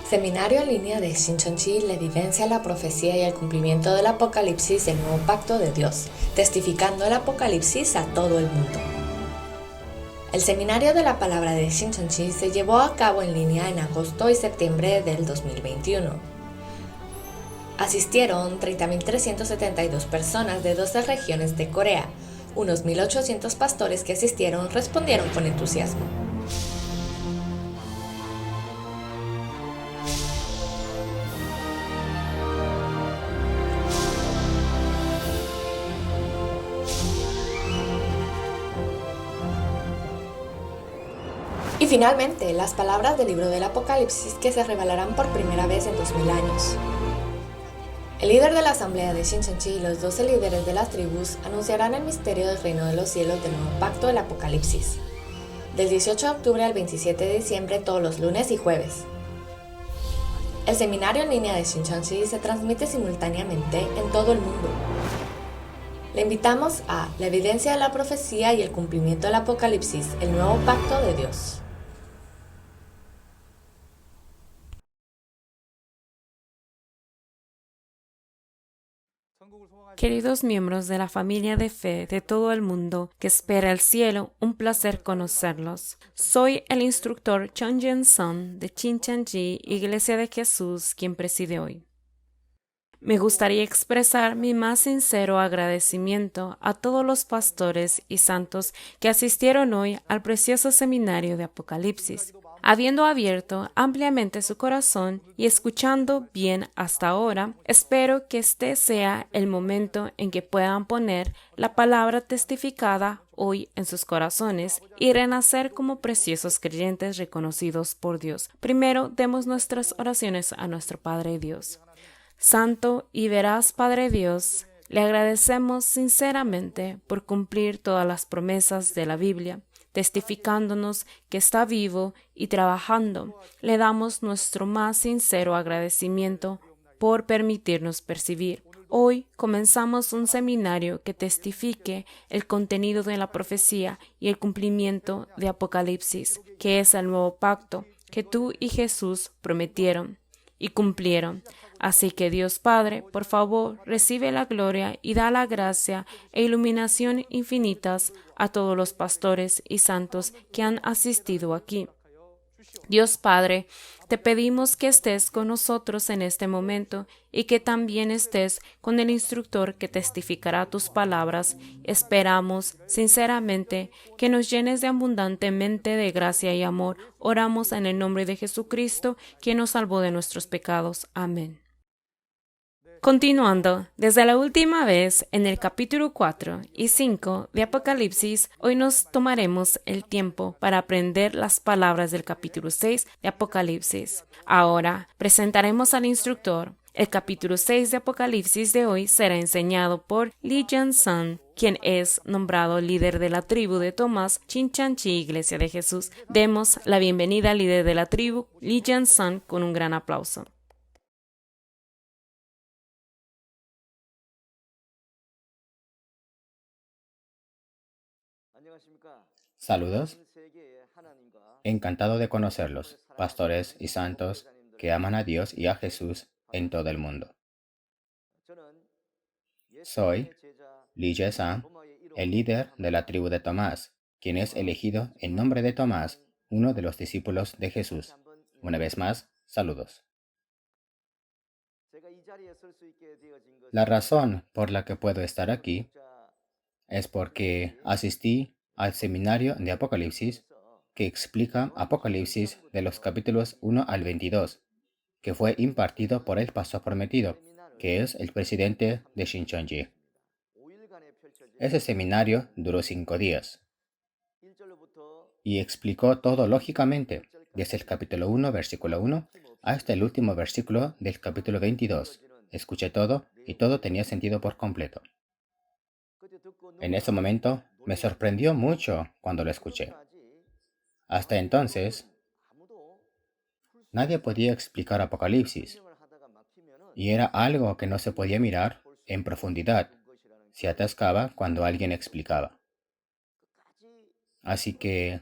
Seminario en línea de Shincheonji, la evidencia, la profecía y el cumplimiento del Apocalipsis del nuevo pacto de Dios, testificando el Apocalipsis a todo el mundo. El seminario de la palabra de Shincheonji se llevó a cabo en línea en agosto y septiembre del 2021. Asistieron 30.372 personas de 12 regiones de Corea. Unos 1.800 pastores que asistieron respondieron con entusiasmo. Y finalmente, las palabras del libro del Apocalipsis que se revelarán por primera vez en 2000 años. El líder de la asamblea de Shincheonji y los 12 líderes de las tribus anunciarán el misterio del reino de los cielos del nuevo pacto del Apocalipsis, del 18 de octubre al 27 de diciembre todos los lunes y jueves. El seminario en línea de Shincheonji se transmite simultáneamente en todo el mundo. Le invitamos a la evidencia de la profecía y el cumplimiento del Apocalipsis, el nuevo pacto de Dios. Queridos miembros de la familia de fe de todo el mundo que espera el cielo, un placer conocerlos. Soy el instructor Chong Jen-sun de Shincheonji, Iglesia de Jesús, quien preside hoy. Me gustaría expresar mi más sincero agradecimiento a todos los pastores y santos que asistieron hoy al precioso seminario de Apocalipsis. Habiendo abierto ampliamente su corazón y escuchando bien hasta ahora, espero que este sea el momento en que puedan poner la palabra testificada hoy en sus corazones y renacer como preciosos creyentes reconocidos por Dios. Primero, demos nuestras oraciones a nuestro Padre Dios. Santo y veraz Padre Dios, le agradecemos sinceramente por cumplir todas las promesas de la Biblia, testificándonos que está vivo y trabajando. Le damos nuestro más sincero agradecimiento por permitirnos percibir. Hoy comenzamos un seminario que testifique el contenido de la profecía y el cumplimiento de Apocalipsis, que es el nuevo pacto que tú y Jesús prometieron y cumplieron. Así que Dios Padre, por favor, recibe la gloria y da la gracia e iluminación infinitas a todos los pastores y santos que han asistido aquí. Dios Padre, te pedimos que estés con nosotros en este momento y que también estés con el instructor que testificará tus palabras. Esperamos sinceramente que nos llenes de abundantemente de gracia y amor. Oramos en el nombre de Jesucristo, quien nos salvó de nuestros pecados. Amén. Continuando, desde la última vez en el capítulo 4 y 5 de Apocalipsis, hoy nos tomaremos el tiempo para aprender las palabras del capítulo 6 de Apocalipsis. Ahora presentaremos al instructor. El capítulo 6 de Apocalipsis de hoy será enseñado por Lee Jun-sun, quien es nombrado líder de la tribu de Tomás, Shincheonji, Iglesia de Jesús. Demos la bienvenida al líder de la tribu, Lee Jun-sun, con un gran aplauso. Saludos. Encantado de conocerlos, pastores y santos que aman a Dios y a Jesús en todo el mundo. Soy Lee Jae-sang, el líder de la tribu de Tomás, quien es elegido en nombre de Tomás, uno de los discípulos de Jesús. Una vez más, saludos. La razón por la que puedo estar aquí es porque asistí al seminario de Apocalipsis que explica Apocalipsis de los capítulos 1 al 22, que fue impartido por el pastor prometido, que es el presidente de Shincheonji. Ese seminario duró 5 días y explicó todo lógicamente, desde el capítulo 1, versículo 1, hasta el último versículo del capítulo 22. Escuché todo y todo tenía sentido por completo. En ese momento me sorprendió mucho cuando lo escuché. Hasta entonces, nadie podía explicar Apocalipsis, y era algo que no se podía mirar en profundidad. Se atascaba cuando alguien explicaba. Así que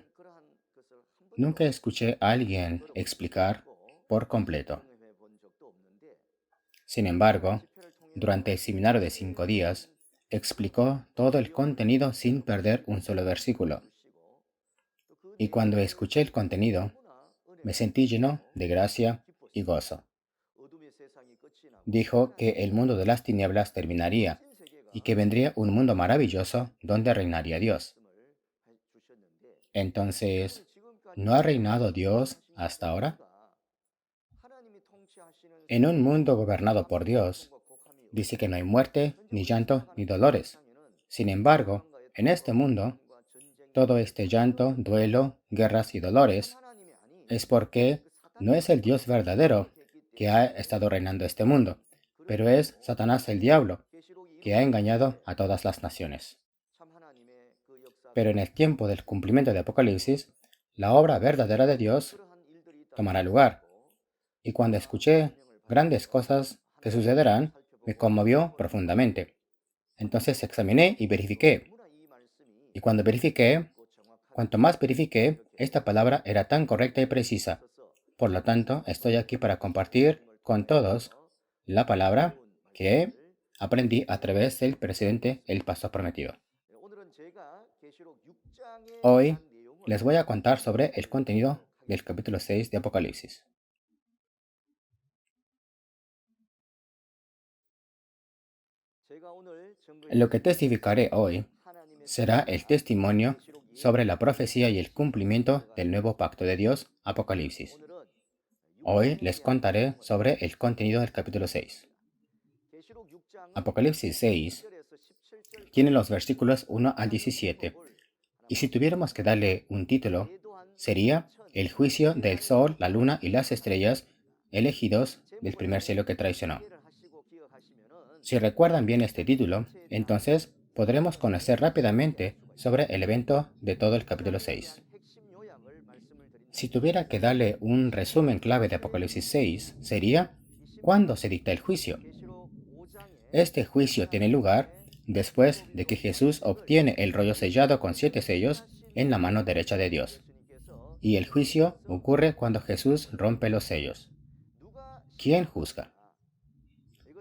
nunca escuché a alguien explicar por completo. Sin embargo, durante el seminario de 5 días, explicó todo el contenido sin perder un solo versículo. Y cuando escuché el contenido, me sentí lleno de gracia y gozo. Dijo que el mundo de las tinieblas terminaría y que vendría un mundo maravilloso donde reinaría Dios. Entonces, ¿no ha reinado Dios hasta ahora? En un mundo gobernado por Dios, dice que no hay muerte, ni llanto, ni dolores. Sin embargo, en este mundo, todo este llanto, duelo, guerras y dolores es porque no es el Dios verdadero que ha estado reinando este mundo, pero es Satanás el diablo, que ha engañado a todas las naciones. Pero en el tiempo del cumplimiento de Apocalipsis, la obra verdadera de Dios tomará lugar. Y cuando escuché grandes cosas que sucederán, me conmovió profundamente. Entonces examiné y verifiqué. Y cuando verifiqué, cuanto más verifiqué, esta palabra era tan correcta y precisa. Por lo tanto, estoy aquí para compartir con todos la palabra que aprendí a través del presidente, el pastor prometido. Hoy les voy a contar sobre el contenido del capítulo 6 de Apocalipsis. Lo que testificaré hoy será el testimonio sobre la profecía y el cumplimiento del nuevo pacto de Dios, Apocalipsis. Hoy les contaré sobre el contenido del capítulo 6. Apocalipsis 6 tiene los versículos 1 al 17, y si tuviéramos que darle un título, sería El juicio del sol, la luna y las estrellas elegidos del primer cielo que traicionó. Si recuerdan bien este título, entonces podremos conocer rápidamente sobre el evento de todo el capítulo 6. Si tuviera que darle un resumen clave de Apocalipsis 6, sería ¿cuándo se dicta el juicio? Este juicio tiene lugar después de que Jesús obtiene el rollo sellado con 7 sellos en la mano derecha de Dios. Y el juicio ocurre cuando Jesús rompe los sellos. ¿Quién juzga?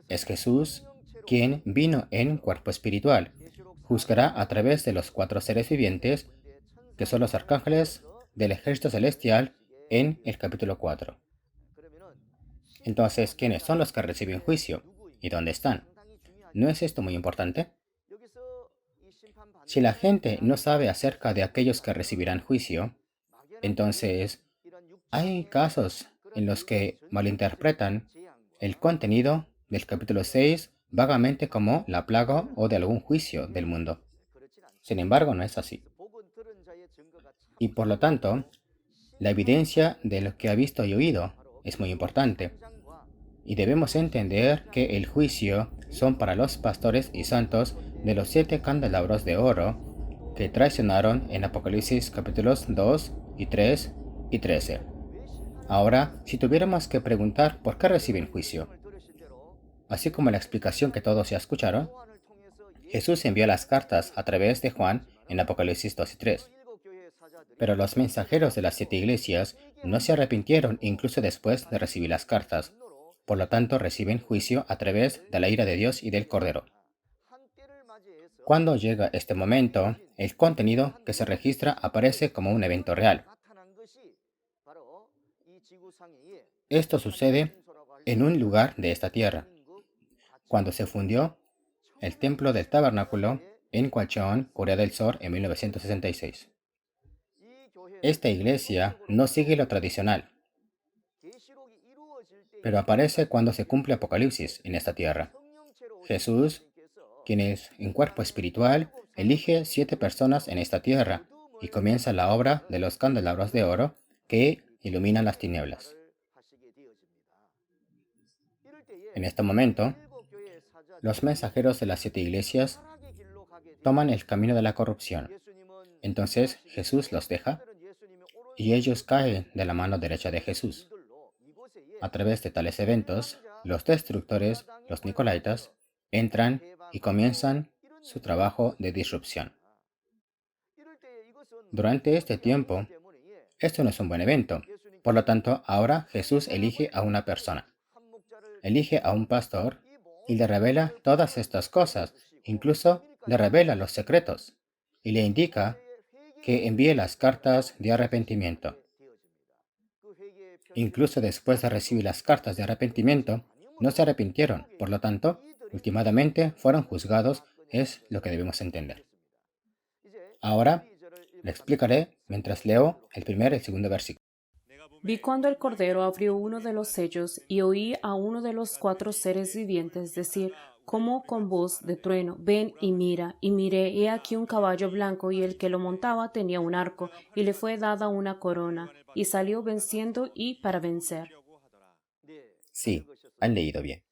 Es Jesús quien vino en cuerpo espiritual. Juzgará a través de los 4 seres vivientes, que son los arcángeles del ejército celestial, en el capítulo 4. Entonces, ¿quiénes son los que reciben juicio? ¿Y dónde están? ¿No es esto muy importante? Si la gente no sabe acerca de aquellos que recibirán juicio, entonces hay casos en los que malinterpretan el contenido del capítulo 6 vagamente como la plaga o de algún juicio del mundo. Sin embargo, no es así. Y por lo tanto, la evidencia de lo que ha visto y oído es muy importante. Y debemos entender que el juicio son para los pastores y santos de los 7 candelabros de oro que traicionaron en Apocalipsis capítulos 2 y 3 y 13. Ahora, si tuviéramos que preguntar por qué reciben juicio, así como la explicación que todos ya escucharon, Jesús envió las cartas a través de Juan en Apocalipsis 2 y 3. Pero los mensajeros de las 7 iglesias no se arrepintieron incluso después de recibir las cartas. Por lo tanto, reciben juicio a través de la ira de Dios y del Cordero. Cuando llega este momento, el contenido que se registra aparece como un evento real. Esto sucede en un lugar de esta tierra, cuando se fundió el templo del tabernáculo en Gwacheon, Corea del Sur, en 1966. Esta iglesia no sigue lo tradicional, pero aparece cuando se cumple Apocalipsis en esta tierra. Jesús, quien es en cuerpo espiritual, elige 7 personas en esta tierra y comienza la obra de los candelabros de oro que iluminan las tinieblas. En este momento, los mensajeros de las 7 iglesias toman el camino de la corrupción. Entonces Jesús los deja y ellos caen de la mano derecha de Jesús. A través de tales eventos, los destructores, los nicolaitas, entran y comienzan su trabajo de disrupción. Durante este tiempo, esto no es un buen evento, Por lo tanto, ahora Jesús elige a una persona, elige a un pastor y le revela todas estas cosas, incluso le revela los secretos y le indica que envíe las cartas de arrepentimiento. Incluso después de recibir las cartas de arrepentimiento, no se arrepintieron. Por lo tanto, últimamente fueron juzgados, es lo que debemos entender. Ahora le explicaré mientras leo el primer y el segundo versículo. Vi cuando el Cordero abrió uno de los sellos y oí a uno de los 4 seres vivientes decir, como con voz de trueno, ven y mira. Y miré, y aquí un caballo blanco, y el que lo montaba tenía un arco, y le fue dada una corona, y salió venciendo y para vencer. Sí, han leído bien.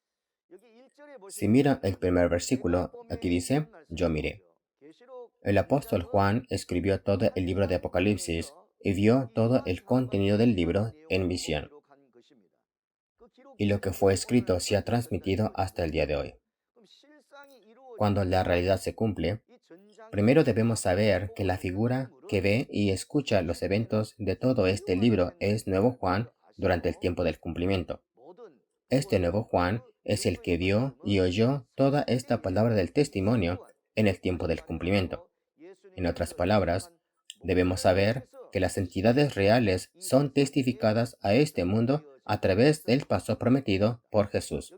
Si miran el primer versículo, aquí dice, yo miré. El apóstol Juan escribió todo el libro de Apocalipsis y vio todo el contenido del libro en visión. Y lo que fue escrito se ha transmitido hasta el día de hoy. Cuando la realidad se cumple, primero debemos saber que la figura que ve y escucha los eventos de todo este libro es Nuevo Juan durante el tiempo del cumplimiento. Este Nuevo Juan es el que vio y oyó toda esta palabra del testimonio en el tiempo del cumplimiento. En otras palabras, debemos saber que las entidades reales son testificadas a este mundo a través del paso prometido por Jesús.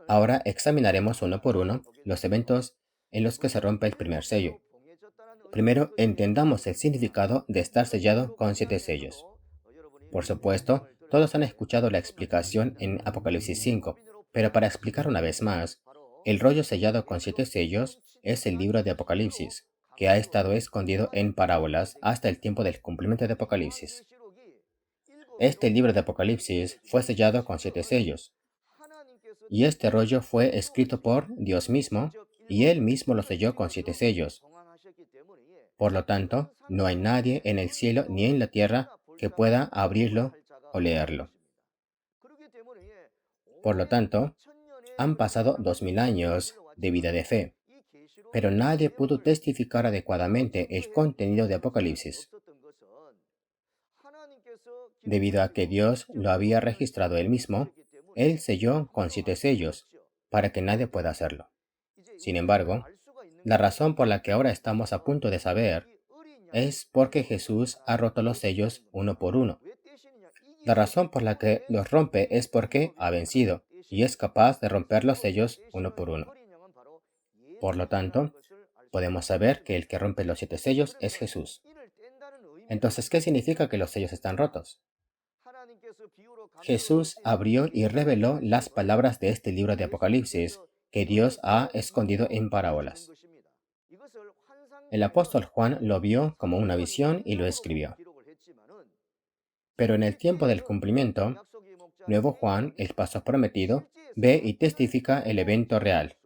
Ahora examinaremos uno por uno los eventos en los que se rompe el primer sello. Primero, entendamos el significado de estar sellado con 7 sellos. Por supuesto, todos han escuchado la explicación en Apocalipsis 5, pero para explicar una vez más, el rollo sellado con 7 sellos es el libro de Apocalipsis, que ha estado escondido en parábolas hasta el tiempo del cumplimiento de Apocalipsis. Este libro de Apocalipsis fue sellado con 7 sellos, y este rollo fue escrito por Dios mismo, y Él mismo lo selló con 7 sellos. Por lo tanto, no hay nadie en el cielo ni en la tierra que pueda abrirlo o leerlo. Por lo tanto, han pasado 2000 años de vida de fe, pero nadie pudo testificar adecuadamente el contenido de Apocalipsis, debido a que Dios lo había registrado Él mismo. Él selló con 7 sellos, para que nadie pueda hacerlo. Sin embargo, la razón por la que ahora estamos a punto de saber es porque Jesús ha roto los sellos uno por uno. La razón por la que los rompe es porque ha vencido y es capaz de romper los sellos uno por uno. Por lo tanto, podemos saber que el que rompe los 7 sellos es Jesús. Entonces, ¿qué significa que los sellos están rotos? Jesús abrió y reveló las palabras de este libro de Apocalipsis que Dios ha escondido en parábolas. El apóstol Juan lo vio como una visión y lo escribió. Pero en el tiempo del cumplimiento, Nuevo Juan, el paso prometido, ve y testifica el evento real.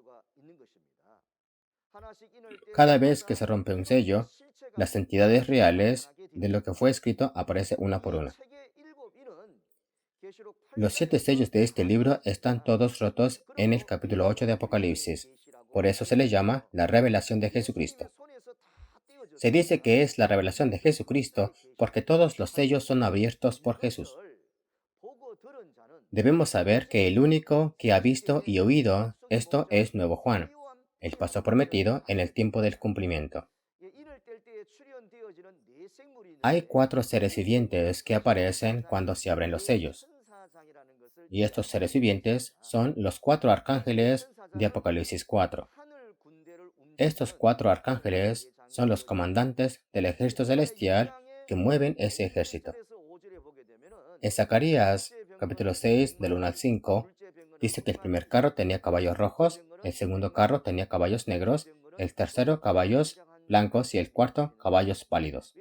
Cada vez que se rompe un sello, las entidades reales de lo que fue escrito aparecen una por una. Los 7 sellos de este libro están todos rotos en el capítulo 8 de Apocalipsis. Por eso se le llama la revelación de Jesucristo. Se dice que es la revelación de Jesucristo porque todos los sellos son abiertos por Jesús. Debemos saber que el único que ha visto y oído esto es Nuevo Juan, el paso prometido en el tiempo del cumplimiento. Hay 4 seres vivientes que aparecen cuando se abren los sellos. Y estos seres vivientes son los 4 arcángeles de Apocalipsis 4. Estos 4 arcángeles son los comandantes del ejército celestial que mueven ese ejército. En Zacarías, capítulo 6, del 1 al 5, dice que el primer carro tenía caballos rojos, el segundo carro tenía caballos negros, el tercero caballos blancos y el cuarto caballos pálidos.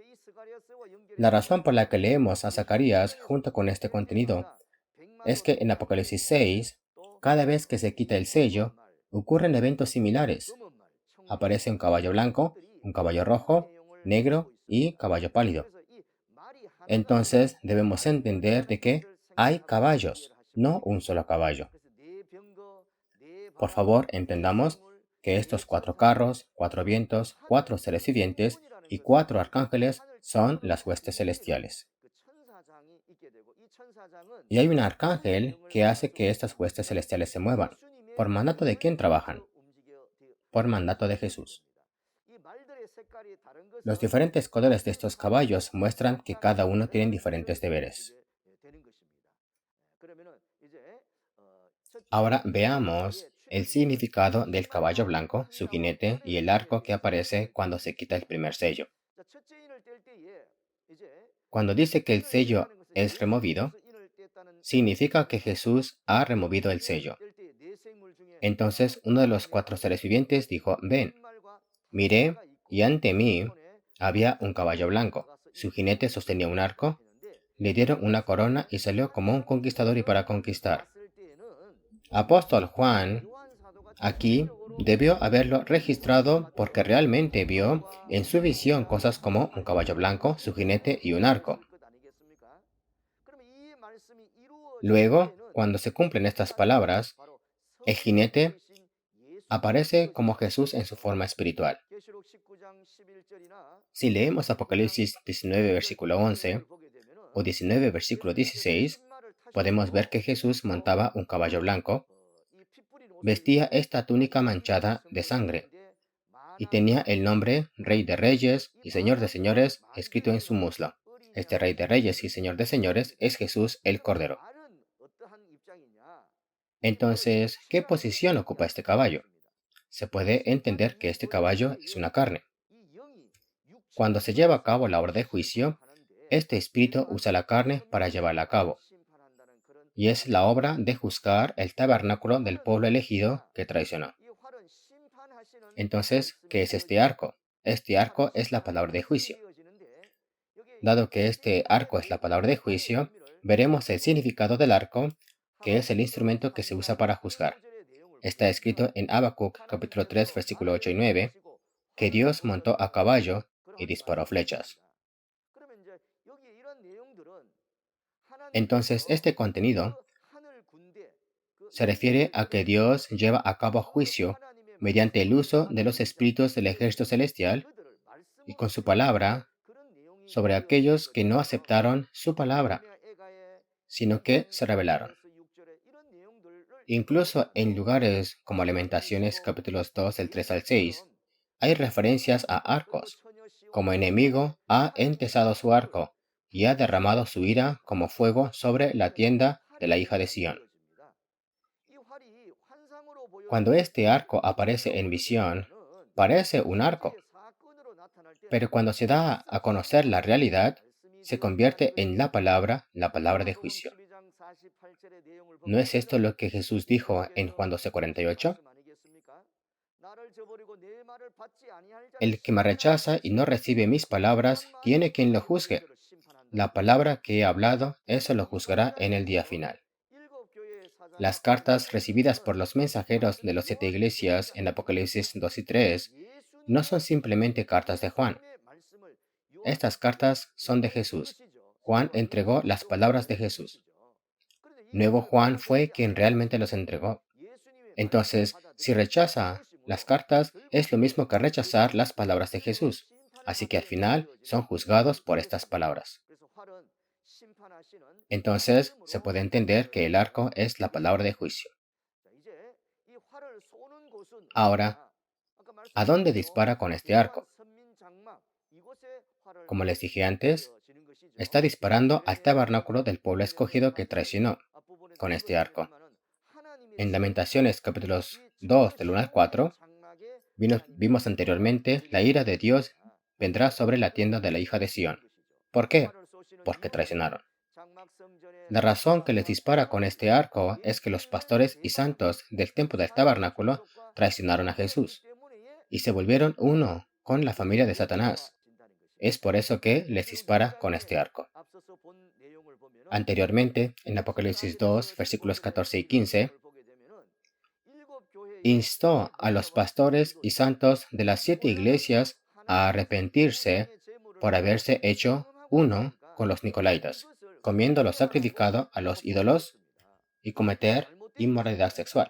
La razón por la que leemos a Zacarías junto con este contenido es que en Apocalipsis 6, cada vez que se quita el sello, ocurren eventos similares. Aparece un caballo blanco, un caballo rojo, negro y caballo pálido. Entonces debemos entender de que hay caballos, no un solo caballo. Por favor, entendamos que estos 4 carros, 4 vientos, 4 seres vivientes y 4 arcángeles son las huestes celestiales. Y hay un arcángel que hace que estas huestes celestiales se muevan. ¿Por mandato de quién trabajan? Por mandato de Jesús. Los diferentes colores de estos caballos muestran que cada uno tiene diferentes deberes. Ahora veamos el significado del caballo blanco, su jinete y el arco que aparece cuando se quita el primer sello. Cuando dice que el sello es removido, significa que Jesús ha removido el sello. Entonces uno de los 4 seres vivientes dijo, ven, miré, y ante mí había un caballo blanco. Su jinete sostenía un arco, le dieron una corona y salió como un conquistador y para conquistar. Apóstol Juan aquí debió haberlo registrado porque realmente vio en su visión cosas como un caballo blanco, su jinete y un arco. Luego, cuando se cumplen estas palabras, el jinete aparece como Jesús en su forma espiritual. Si leemos Apocalipsis 19, versículo 11 o 19, versículo 16, podemos ver que Jesús montaba un caballo blanco, vestía esta túnica manchada de sangre y tenía el nombre Rey de Reyes y Señor de Señores escrito en su muslo. Este Rey de Reyes y Señor de Señores es Jesús el Cordero. Entonces, ¿qué posición ocupa este caballo? Se puede entender que este caballo es una carne. Cuando se lleva a cabo la obra de juicio, este espíritu usa la carne para llevarla a cabo. Y es la obra de juzgar el tabernáculo del pueblo elegido que traicionó. Entonces, ¿qué es este arco? Este arco es la palabra de juicio. Dado que este arco es la palabra de juicio, veremos el significado del arco, que es el instrumento que se usa para juzgar. Está escrito en Habacuc capítulo 3, versículo 8 y 9, que Dios montó a caballo y disparó flechas. Entonces, este contenido se refiere a que Dios lleva a cabo juicio mediante el uso de los espíritus del ejército celestial y con su palabra sobre aquellos que no aceptaron su palabra, sino que se rebelaron. Incluso en lugares como Lamentaciones capítulos 2, del 3 al 6, hay referencias a arcos, como enemigo ha entesado su arco y ha derramado su ira como fuego sobre la tienda de la hija de Sión. Cuando este arco aparece en visión, parece un arco, pero cuando se da a conocer la realidad, se convierte en la palabra de juicio. ¿No es esto lo que Jesús dijo en Juan 12:48? El que me rechaza y no recibe mis palabras, tiene quien lo juzgue. La palabra que he hablado, eso lo juzgará en el día final. Las cartas recibidas por los mensajeros de las 7 iglesias en Apocalipsis 2 y 3 no son simplemente cartas de Juan. Estas cartas son de Jesús. Juan entregó las palabras de Jesús. Nuevo Juan fue quien realmente los entregó. Entonces, si rechaza las cartas, es lo mismo que rechazar las palabras de Jesús. Así que al final son juzgados por estas palabras. Entonces, se puede entender que el arco es la palabra de juicio. Ahora, ¿a dónde dispara con este arco? Como les dije antes, está disparando al tabernáculo del pueblo escogido que traicionó con este arco. En Lamentaciones capítulos 2 del 1 al 4, vimos anteriormente, la ira de Dios vendrá sobre la tienda de la hija de Sión. ¿Por qué? Porque traicionaron. La razón que les dispara con este arco es que los pastores y santos del templo del tabernáculo traicionaron a Jesús y se volvieron uno con la familia de Satanás. Es por eso que les dispara con este arco. Anteriormente, en Apocalipsis 2, versículos 14 y 15, instó a los pastores y santos de las 7 iglesias a arrepentirse por haberse hecho uno con los nicolaitas, comiendo lo sacrificado a los ídolos y cometer inmoralidad sexual.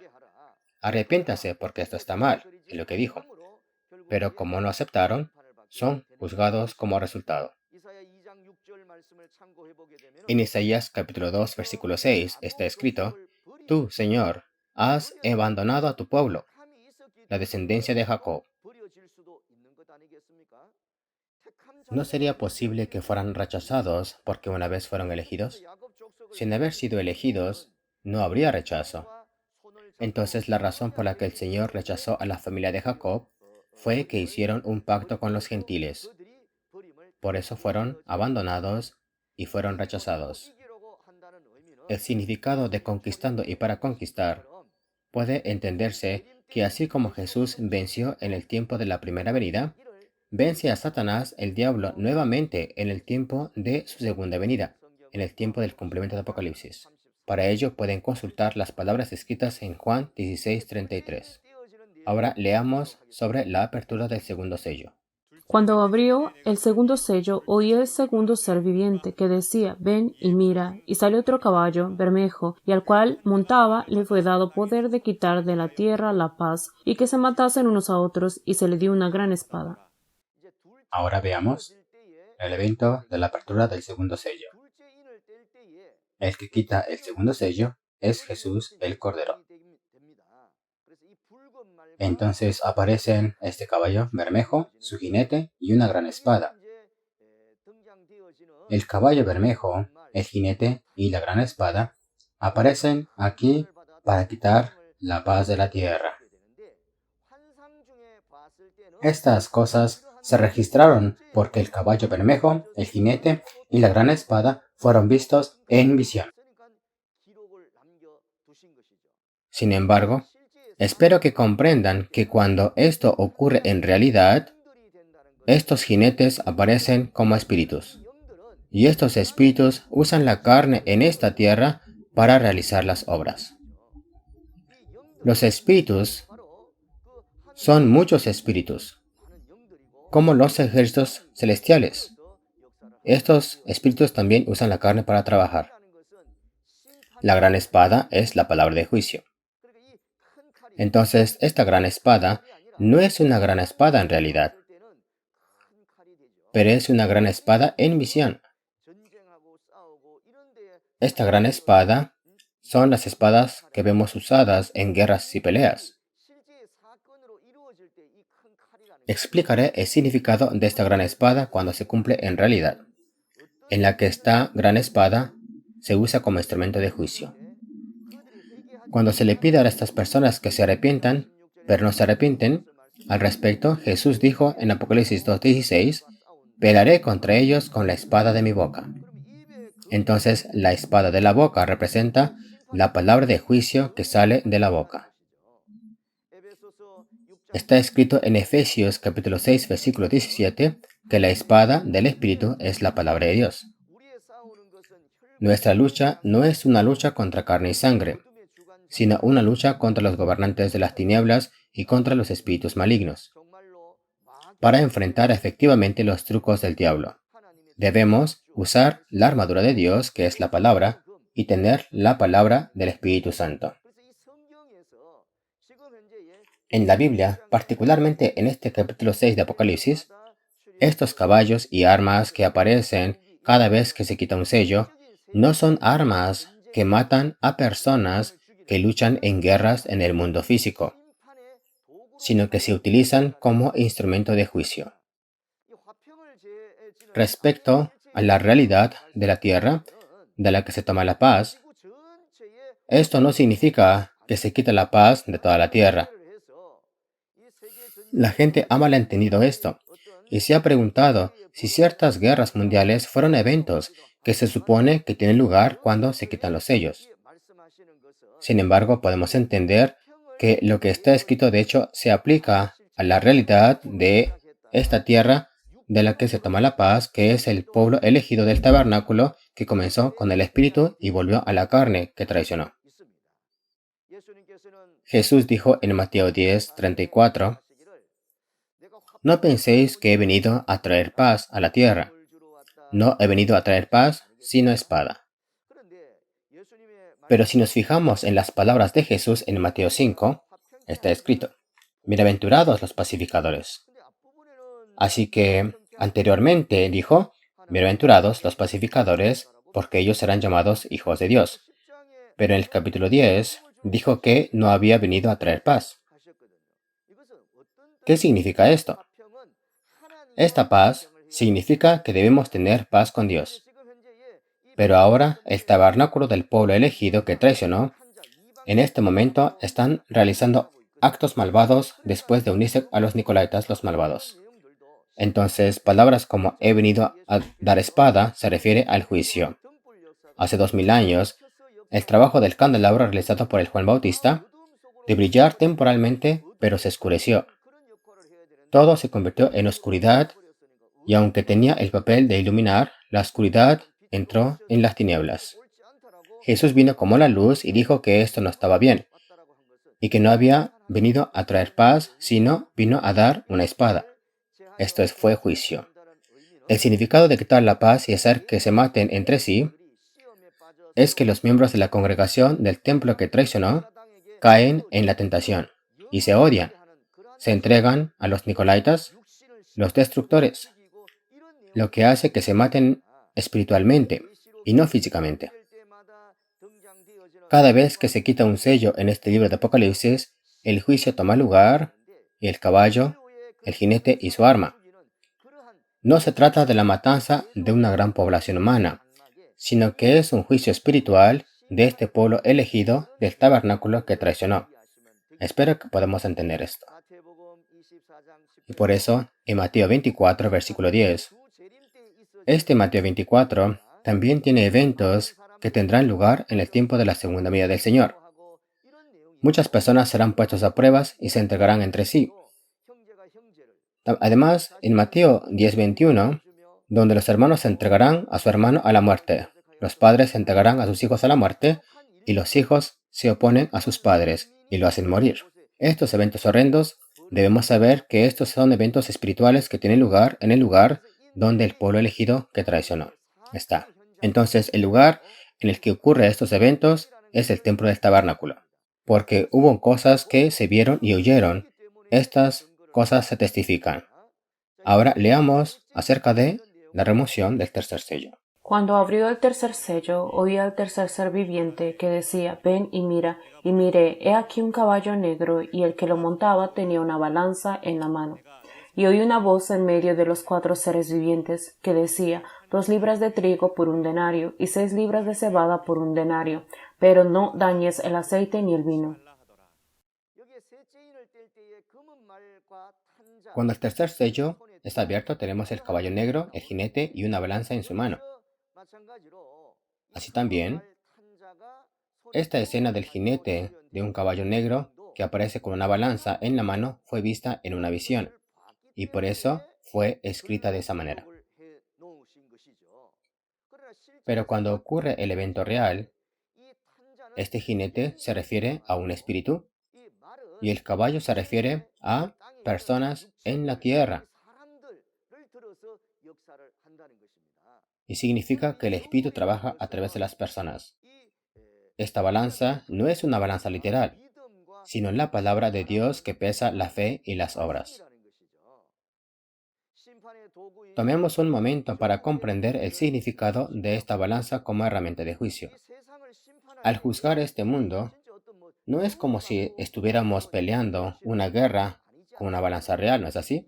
Arrepiéntase porque esto está mal, es lo que dijo. Pero como no aceptaron, son juzgados como resultado. En Isaías capítulo 2, versículo 6 está escrito: Tú, Señor, has abandonado a tu pueblo, la descendencia de Jacob. ¿No sería posible que fueran rechazados porque una vez fueron elegidos? Sin haber sido elegidos, no habría rechazo. Entonces la razón por la que el Señor rechazó a la familia de Jacob fue que hicieron un pacto con los gentiles. Por eso fueron abandonados y fueron rechazados. El significado de conquistando y para conquistar puede entenderse que así como Jesús venció en el tiempo de la primera venida, vence a Satanás, el diablo, nuevamente en el tiempo de su segunda venida, en el tiempo del cumplimiento de Apocalipsis. Para ello pueden consultar las palabras escritas en Juan 16:33. Ahora leamos sobre la apertura del segundo sello. Cuando abrió el segundo sello, oí el segundo ser viviente que decía: Ven y mira. Y salió otro caballo, bermejo, y al cual montaba le fue dado poder de quitar de la tierra la paz, y que se matasen unos a otros, y se le dio una gran espada. Ahora veamos el evento de la apertura del segundo sello. El que quita el segundo sello es Jesús el Cordero. Entonces aparecen este caballo bermejo, su jinete y una gran espada. El caballo bermejo, el jinete y la gran espada aparecen aquí para quitar la paz de la tierra. Estas cosas se registraron porque el caballo bermejo, el jinete y la gran espada fueron vistos en visión. Sin embargo, espero que comprendan que cuando esto ocurre en realidad, estos jinetes aparecen como espíritus. Y estos espíritus usan la carne en esta tierra para realizar las obras. Los espíritus son muchos espíritus, como los ejércitos celestiales. Estos espíritus también usan la carne para trabajar. La gran espada es la palabra de juicio. Entonces, esta gran espada no es una gran espada en realidad, pero es una gran espada en visión. Esta gran espada son las espadas que vemos usadas en guerras y peleas. Explicaré el significado de esta gran espada cuando se cumple en realidad, en la que esta gran espada se usa como instrumento de juicio. Cuando se le pide a estas personas que se arrepientan, pero no se arrepienten, al respecto, Jesús dijo en Apocalipsis 2:16, «Pelearé contra ellos con la espada de mi boca». Entonces, la espada de la boca representa la palabra de juicio que sale de la boca. Está escrito en Efesios capítulo 6, versículo 17, que la espada del Espíritu es la palabra de Dios. Nuestra lucha no es una lucha contra carne y sangre, sino una lucha contra los gobernantes de las tinieblas y contra los espíritus malignos. Para enfrentar efectivamente los trucos del diablo, debemos usar la armadura de Dios, que es la palabra, y tener la palabra del Espíritu Santo. En la Biblia, particularmente en este capítulo 6 de Apocalipsis, estos caballos y armas que aparecen cada vez que se quita un sello, no son armas que matan a personas que luchan en guerras en el mundo físico, sino que se utilizan como instrumento de juicio. Respecto a la realidad de la tierra, de la que se toma la paz, esto no significa que se quita la paz de toda la tierra. La gente ha malentendido esto y se ha preguntado si ciertas guerras mundiales fueron eventos que se supone que tienen lugar cuando se quitan los sellos. Sin embargo, podemos entender que lo que está escrito de hecho se aplica a la realidad de esta tierra de la que se toma la paz, que es el pueblo elegido del tabernáculo que comenzó con el espíritu y volvió a la carne que traicionó. Jesús dijo en Mateo 10:34, «No penséis que he venido a traer paz a la tierra. No he venido a traer paz, sino espada». Pero si nos fijamos en las palabras de Jesús en Mateo 5, está escrito, «Bienaventurados los pacificadores». Así que, anteriormente dijo, Bienaventurados los pacificadores, porque ellos serán llamados hijos de Dios. Pero en el capítulo 10 dijo que no había venido a traer paz. ¿Qué significa esto? Esta paz significa que debemos tener paz con Dios. Pero ahora el tabernáculo del pueblo elegido que traicionó, en este momento están realizando actos malvados después de unirse a los nicolaitas los malvados. Entonces, palabras como he venido a dar espada se refiere al juicio. Hace 2000 años, el trabajo del candelabro realizado por el Juan Bautista, de brillar temporalmente, pero se oscureció. Todo se convirtió en oscuridad y aunque tenía el papel de iluminar, la oscuridad entró en las tinieblas. Jesús vino como la luz y dijo que esto no estaba bien y que no había venido a traer paz, sino vino a dar una espada. Esto fue juicio. El significado de quitar la paz y hacer que se maten entre sí es que los miembros de la congregación del templo que traicionó caen en la tentación y se odian. Se entregan a los nicolaitas, los destructores, lo que hace que se maten espiritualmente y no físicamente. Cada vez que se quita un sello en este libro de Apocalipsis, el juicio toma lugar y el caballo, el jinete y su arma. No se trata de la matanza de una gran población humana, sino que es un juicio espiritual de este pueblo elegido del tabernáculo que traicionó. Espero que podamos entender esto. Y por eso, en Mateo 24, versículo 10, este Mateo 24 también tiene eventos que tendrán lugar en el tiempo de la segunda venida del Señor. Muchas personas serán puestas a pruebas y se entregarán entre sí. Además, en Mateo 10:21, donde los hermanos se entregarán a su hermano a la muerte, los padres se entregarán a sus hijos a la muerte, y los hijos se oponen a sus padres y lo hacen morir. Estos eventos horrendos, debemos saber que estos son eventos espirituales que tienen lugar en el lugar donde el pueblo elegido que traicionó está. Entonces, el lugar en el que ocurren estos eventos es el templo del tabernáculo, porque hubo cosas que se vieron y oyeron. Estas cosas se testifican. Ahora leamos acerca de la remoción del tercer sello. Cuando abrió el tercer sello, oí al tercer ser viviente que decía, ven y mira, y miré, he aquí un caballo negro, y el que lo montaba tenía una balanza en la mano. Y oí una voz en medio de los 4 seres vivientes que decía, 2 libras de trigo por 1 denario, y 6 libras de cebada por 1 denario, pero no dañes el aceite ni el vino. Cuando el tercer sello está abierto, tenemos el caballo negro, el jinete y una balanza en su mano. Así también, esta escena del jinete de un caballo negro que aparece con una balanza en la mano fue vista en una visión, y por eso fue escrita de esa manera. Pero cuando ocurre el evento real, este jinete se refiere a un espíritu y el caballo se refiere a personas en la tierra. Y significa que el espíritu trabaja a través de las personas. Esta balanza no es una balanza literal, sino la palabra de Dios que pesa la fe y las obras. Tomemos un momento para comprender el significado de esta balanza como herramienta de juicio. Al juzgar este mundo, no es como si estuviéramos peleando una guerra con una balanza real, ¿no es así?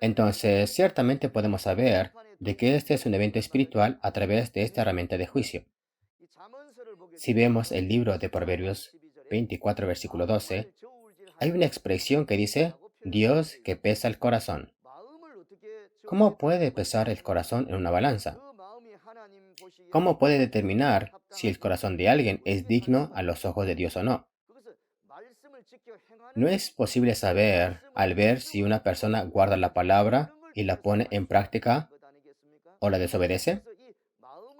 Entonces, ciertamente podemos saber de que este es un evento espiritual a través de esta herramienta de juicio. Si vemos el libro de Proverbios 24, versículo 12, hay una expresión que dice, Dios que pesa el corazón. ¿Cómo puede pesar el corazón en una balanza? ¿Cómo puede determinar si el corazón de alguien es digno a los ojos de Dios o no? No es posible saber al ver si una persona guarda la palabra y la pone en práctica o la desobedece.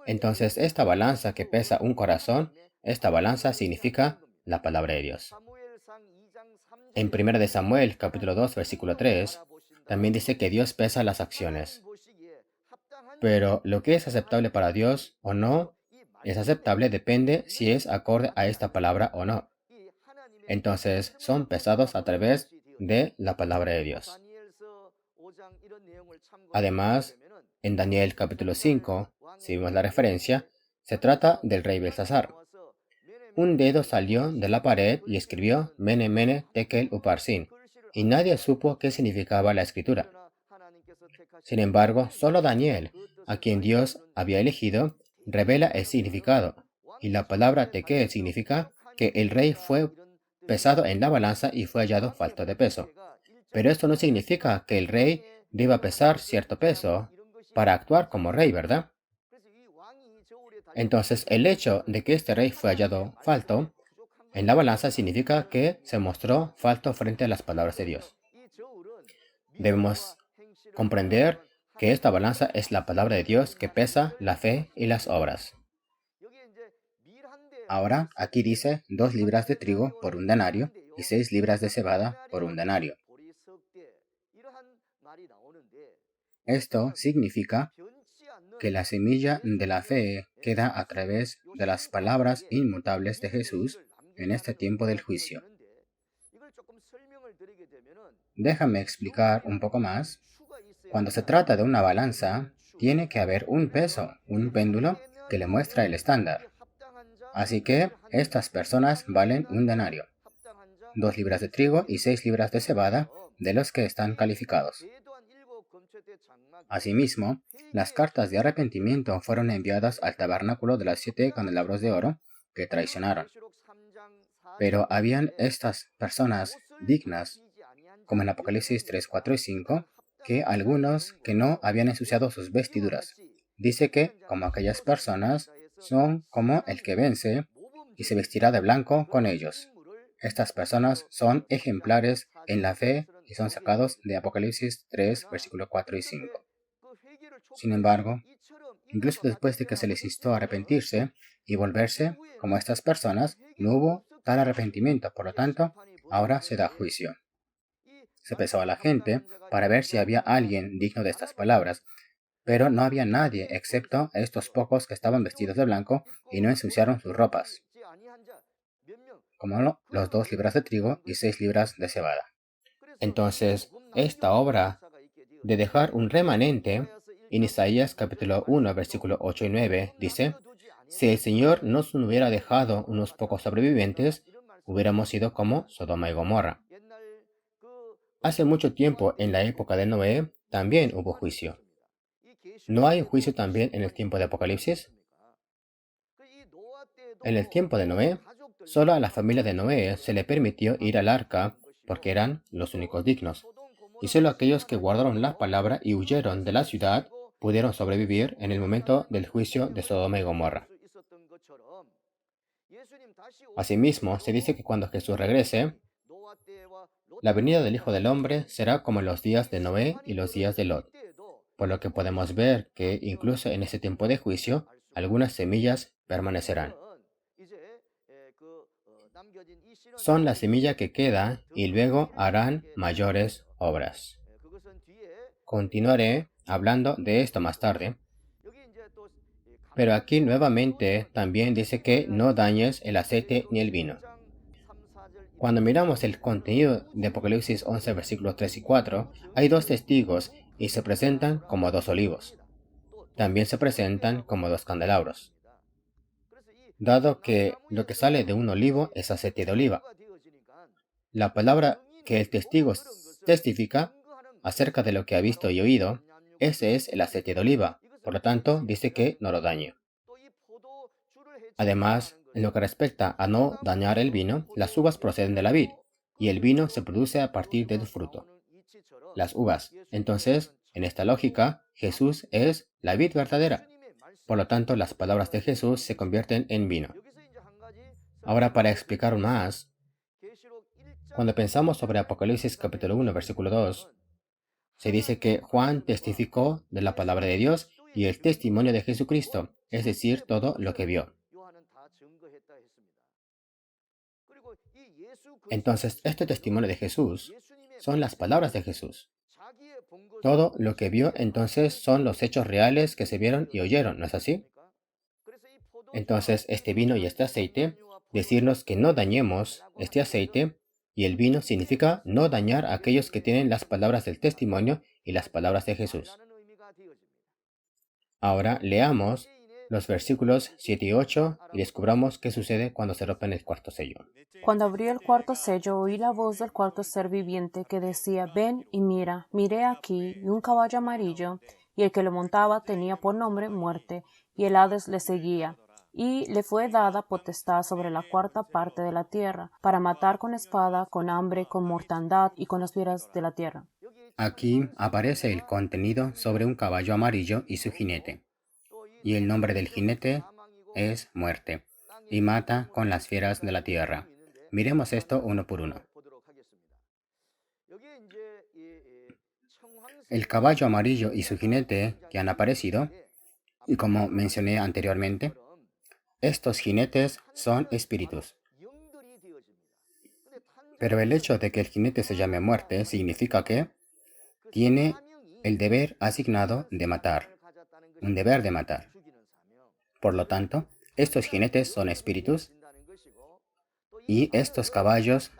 Entonces, esta balanza que pesa un corazón, esta balanza significa la palabra de Dios. En 1 de Samuel, capítulo 2, versículo 3, también dice que Dios pesa las acciones. Pero lo que es aceptable para Dios o no es aceptable depende si es acorde a esta palabra o no. Entonces, son pesados a través de la palabra de Dios. Además, En Daniel capítulo 5, si vemos la referencia, se trata del rey Belsasar. Un dedo salió de la pared y escribió Mene Mene Tekel Uparsin, y nadie supo qué significaba la escritura. Sin embargo, solo Daniel, a quien Dios había elegido, revela el significado, y la palabra Tekel significa que el rey fue pesado en la balanza y fue hallado falto de peso. Pero esto no significa que el rey deba pesar cierto peso para actuar como rey, ¿verdad? Entonces, el hecho de que este rey fue hallado falto en la balanza significa que se mostró falto frente a las palabras de Dios. Debemos comprender que esta balanza es la palabra de Dios que pesa la fe y las obras. Ahora, aquí dice 2 libras de trigo por un denario y 6 libras de cebada por un denario. Esto significa que la semilla de la fe queda a través de las palabras inmutables de Jesús en este tiempo del juicio. Déjame explicar un poco más. Cuando se trata de una balanza, tiene que haber un peso, un péndulo que le muestra el estándar. Así que estas personas valen un denario, 2 libras de trigo y 6 libras de cebada de los que están calificados. Asimismo, las cartas de arrepentimiento fueron enviadas al tabernáculo de las 7 candelabros de oro que traicionaron. Pero habían estas personas dignas, como en Apocalipsis 3, 4 y 5, que algunos que no habían ensuciado sus vestiduras. Dice que, como aquellas personas, son como el que vence y se vestirá de blanco con ellos. Estas personas son ejemplares en la fe y son sacados de Apocalipsis 3, versículos 4 y 5. Sin embargo, incluso después de que se les instó a arrepentirse y volverse como estas personas, no hubo tal arrepentimiento. Por lo tanto, ahora se da juicio. Se pesó a la gente para ver si había alguien digno de estas palabras, pero no había nadie excepto estos pocos que estaban vestidos de blanco y no ensuciaron sus ropas, como los 2 libras de trigo y 6 libras de cebada. Entonces, esta obra de dejar un remanente, en Isaías capítulo 1, versículo 8 y 9, dice, si el Señor nos hubiera dejado unos pocos sobrevivientes, hubiéramos sido como Sodoma y Gomorra. Hace mucho tiempo, en la época de Noé, también hubo juicio. ¿No hay juicio también en el tiempo de Apocalipsis? En el tiempo de Noé, solo a la familia de Noé se le permitió ir al arca porque eran los únicos dignos. Y solo aquellos que guardaron la palabra y huyeron de la ciudad pudieron sobrevivir en el momento del juicio de Sodoma y Gomorra. Asimismo, se dice que cuando Jesús regrese, la venida del Hijo del Hombre será como en los días de Noé y los días de Lot, por lo que podemos ver que incluso en ese tiempo de juicio, algunas semillas permanecerán. Son la semilla que queda y luego harán mayores obras. Continuaré hablando de esto más tarde, pero aquí nuevamente también dice que no dañes el aceite ni el vino. Cuando miramos el contenido de Apocalipsis 11, versículos 3 y 4, hay 2 testigos y se presentan como 2 olivos. También se presentan como 2 candelabros, dado que lo que sale de un olivo es aceite de oliva. La palabra que el testigo testifica acerca de lo que ha visto y oído, ese es el aceite de oliva. Por lo tanto, dice que no lo dañe. Además, en lo que respecta a no dañar el vino, las uvas proceden de la vid, y el vino se produce a partir del fruto, las uvas. Entonces, en esta lógica, Jesús es la vid verdadera. Por lo tanto, las palabras de Jesús se convierten en vino. Ahora, para explicar más, cuando pensamos sobre Apocalipsis capítulo 1, versículo 2, se dice que Juan testificó de la palabra de Dios y el testimonio de Jesucristo, es decir, todo lo que vio. Entonces, este testimonio de Jesús son las palabras de Jesús. Todo lo que vio entonces son los hechos reales que se vieron y oyeron, ¿no es así? Entonces, este vino y este aceite, decirnos que no dañemos este aceite y el vino significa no dañar a aquellos que tienen las palabras del testimonio y las palabras de Jesús. Ahora leamos los versículos 7 y 8 y descubramos qué sucede cuando se rompe el cuarto sello. Cuando abrió el cuarto sello, oí la voz del cuarto ser viviente que decía: ven y mira. Miré aquí y un caballo amarillo, y el que lo montaba tenía por nombre Muerte, y el Hades le seguía. Y le fue dada potestad sobre la cuarta parte de la tierra, para matar con espada, con hambre, con mortandad y con las fieras de la tierra. Aquí aparece el contenido sobre un caballo amarillo y su jinete. Y el nombre del jinete es Muerte, y mata con las fieras de la tierra. Miremos esto uno por uno. El caballo amarillo y su jinete que han aparecido, y como mencioné anteriormente, estos jinetes son espíritus. Pero el hecho de que el jinete se llame Muerte significa que tiene el deber asignado de matar, un deber de matar. Por lo tanto, estos jinetes son espíritus y estos caballos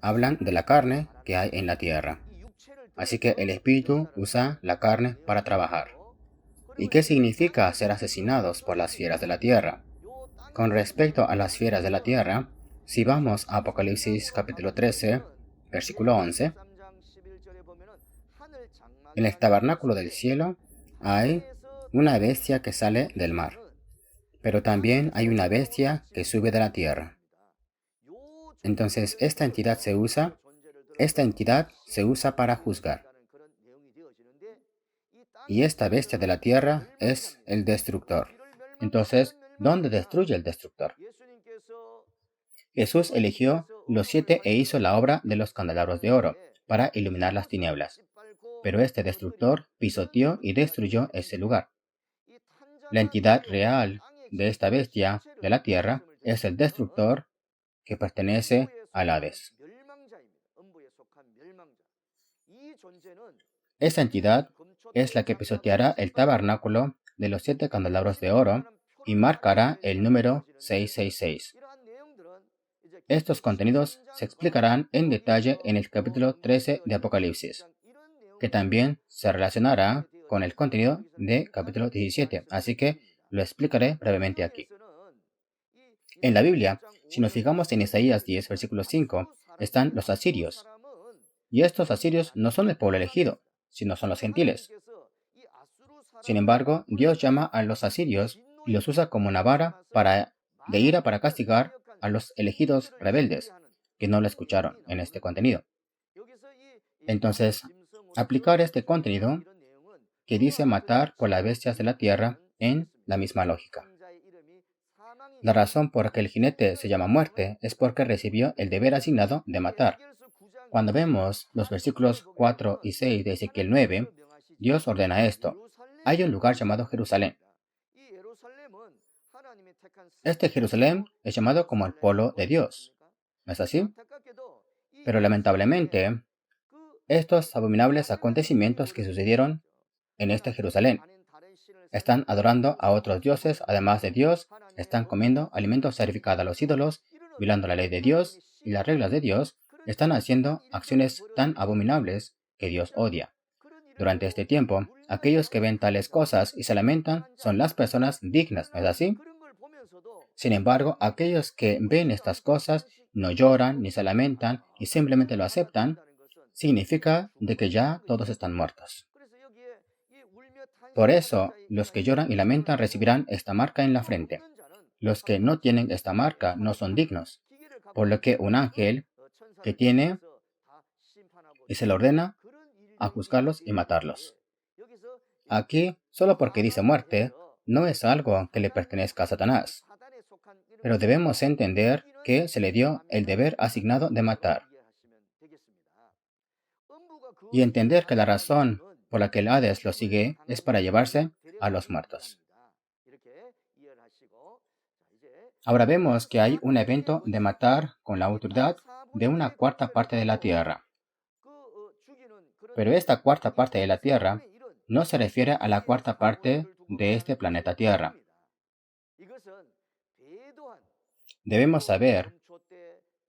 hablan de la carne que hay en la tierra. Así que el espíritu usa la carne para trabajar. ¿Y qué significa ser asesinados por las fieras de la tierra? Con respecto a las fieras de la tierra, si vamos a Apocalipsis capítulo 13, versículo 11, en el tabernáculo del cielo hay una bestia que sale del mar, pero también hay una bestia que sube de la tierra. Entonces, esta entidad se usa para juzgar. Y esta bestia de la tierra es el destructor. Entonces, ¿dónde destruye el destructor? Jesús eligió los 7 e hizo la obra de los candelabros de oro para iluminar las tinieblas. Pero este destructor pisoteó y destruyó ese lugar. La entidad real de esta bestia de la tierra es el destructor que pertenece al Hades. Esa entidad es la que pisoteará el tabernáculo de los 7 candelabros de oro y marcará el número 666. Estos contenidos se explicarán en detalle en el capítulo 13 de Apocalipsis, que también se relacionará con el contenido de capítulo 17, así que lo explicaré brevemente aquí. En la Biblia, si nos fijamos en Isaías 10, versículo 5, están los asirios. Y estos asirios no son el pueblo elegido, sino son los gentiles. Sin embargo, Dios llama a los asirios y los usa como una vara de ira para castigar a los elegidos rebeldes que no lo escucharon en este contenido. Entonces, aplicar este contenido que dice matar por las bestias de la tierra en la misma lógica. La razón por la que el jinete se llama Muerte es porque recibió el deber asignado de matar. Cuando vemos los versículos 4 y 6 de Ezequiel 9, Dios ordena esto. Hay un lugar llamado Jerusalén. Este Jerusalén es llamado como el polo de Dios. ¿No es así? Pero lamentablemente, estos abominables acontecimientos que sucedieron en este Jerusalén, están adorando a otros dioses además de Dios, están comiendo alimentos sacrificados a los ídolos, violando la ley de Dios y las reglas de Dios, están haciendo acciones tan abominables que Dios odia. Durante este tiempo, aquellos que ven tales cosas y se lamentan son las personas dignas, ¿no es así? Sin embargo, aquellos que ven estas cosas no lloran ni se lamentan y simplemente lo aceptan, significa de que ya todos están muertos. Por eso, los que lloran y lamentan recibirán esta marca en la frente. Los que no tienen esta marca no son dignos, por lo que un ángel que tiene y se le ordena a juzgarlos y matarlos. Aquí, solo porque dice muerte, no es algo que le pertenezca a Satanás, pero debemos entender que se le dio el deber asignado de matar y entender que la razón por la que el Hades lo sigue es para llevarse a los muertos. Ahora vemos que hay un evento de matar con la autoridad de una cuarta parte de la tierra. Pero esta cuarta parte de la tierra no se refiere a la cuarta parte de este planeta Tierra. Debemos saber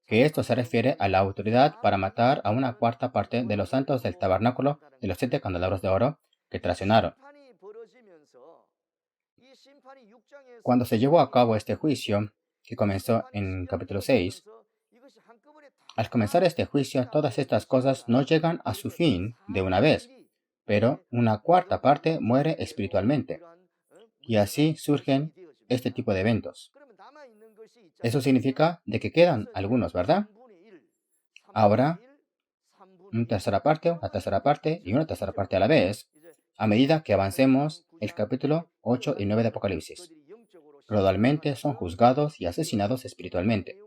que esto se refiere a la autoridad para matar a una cuarta parte de los santos del tabernáculo de los 7 candelabros de oro que traicionaron. Cuando se llevó a cabo este juicio, que comenzó en capítulo 6, al comenzar este juicio, todas estas cosas no llegan a su fin de una vez, pero una cuarta parte muere espiritualmente. Y así surgen este tipo de eventos. Eso significa de que quedan algunos, ¿verdad? Ahora, una tercera parte y una tercera parte a la vez, a medida que avancemos el capítulo 8 y 9 de Apocalipsis. Gradualmente son juzgados y asesinados espiritualmente.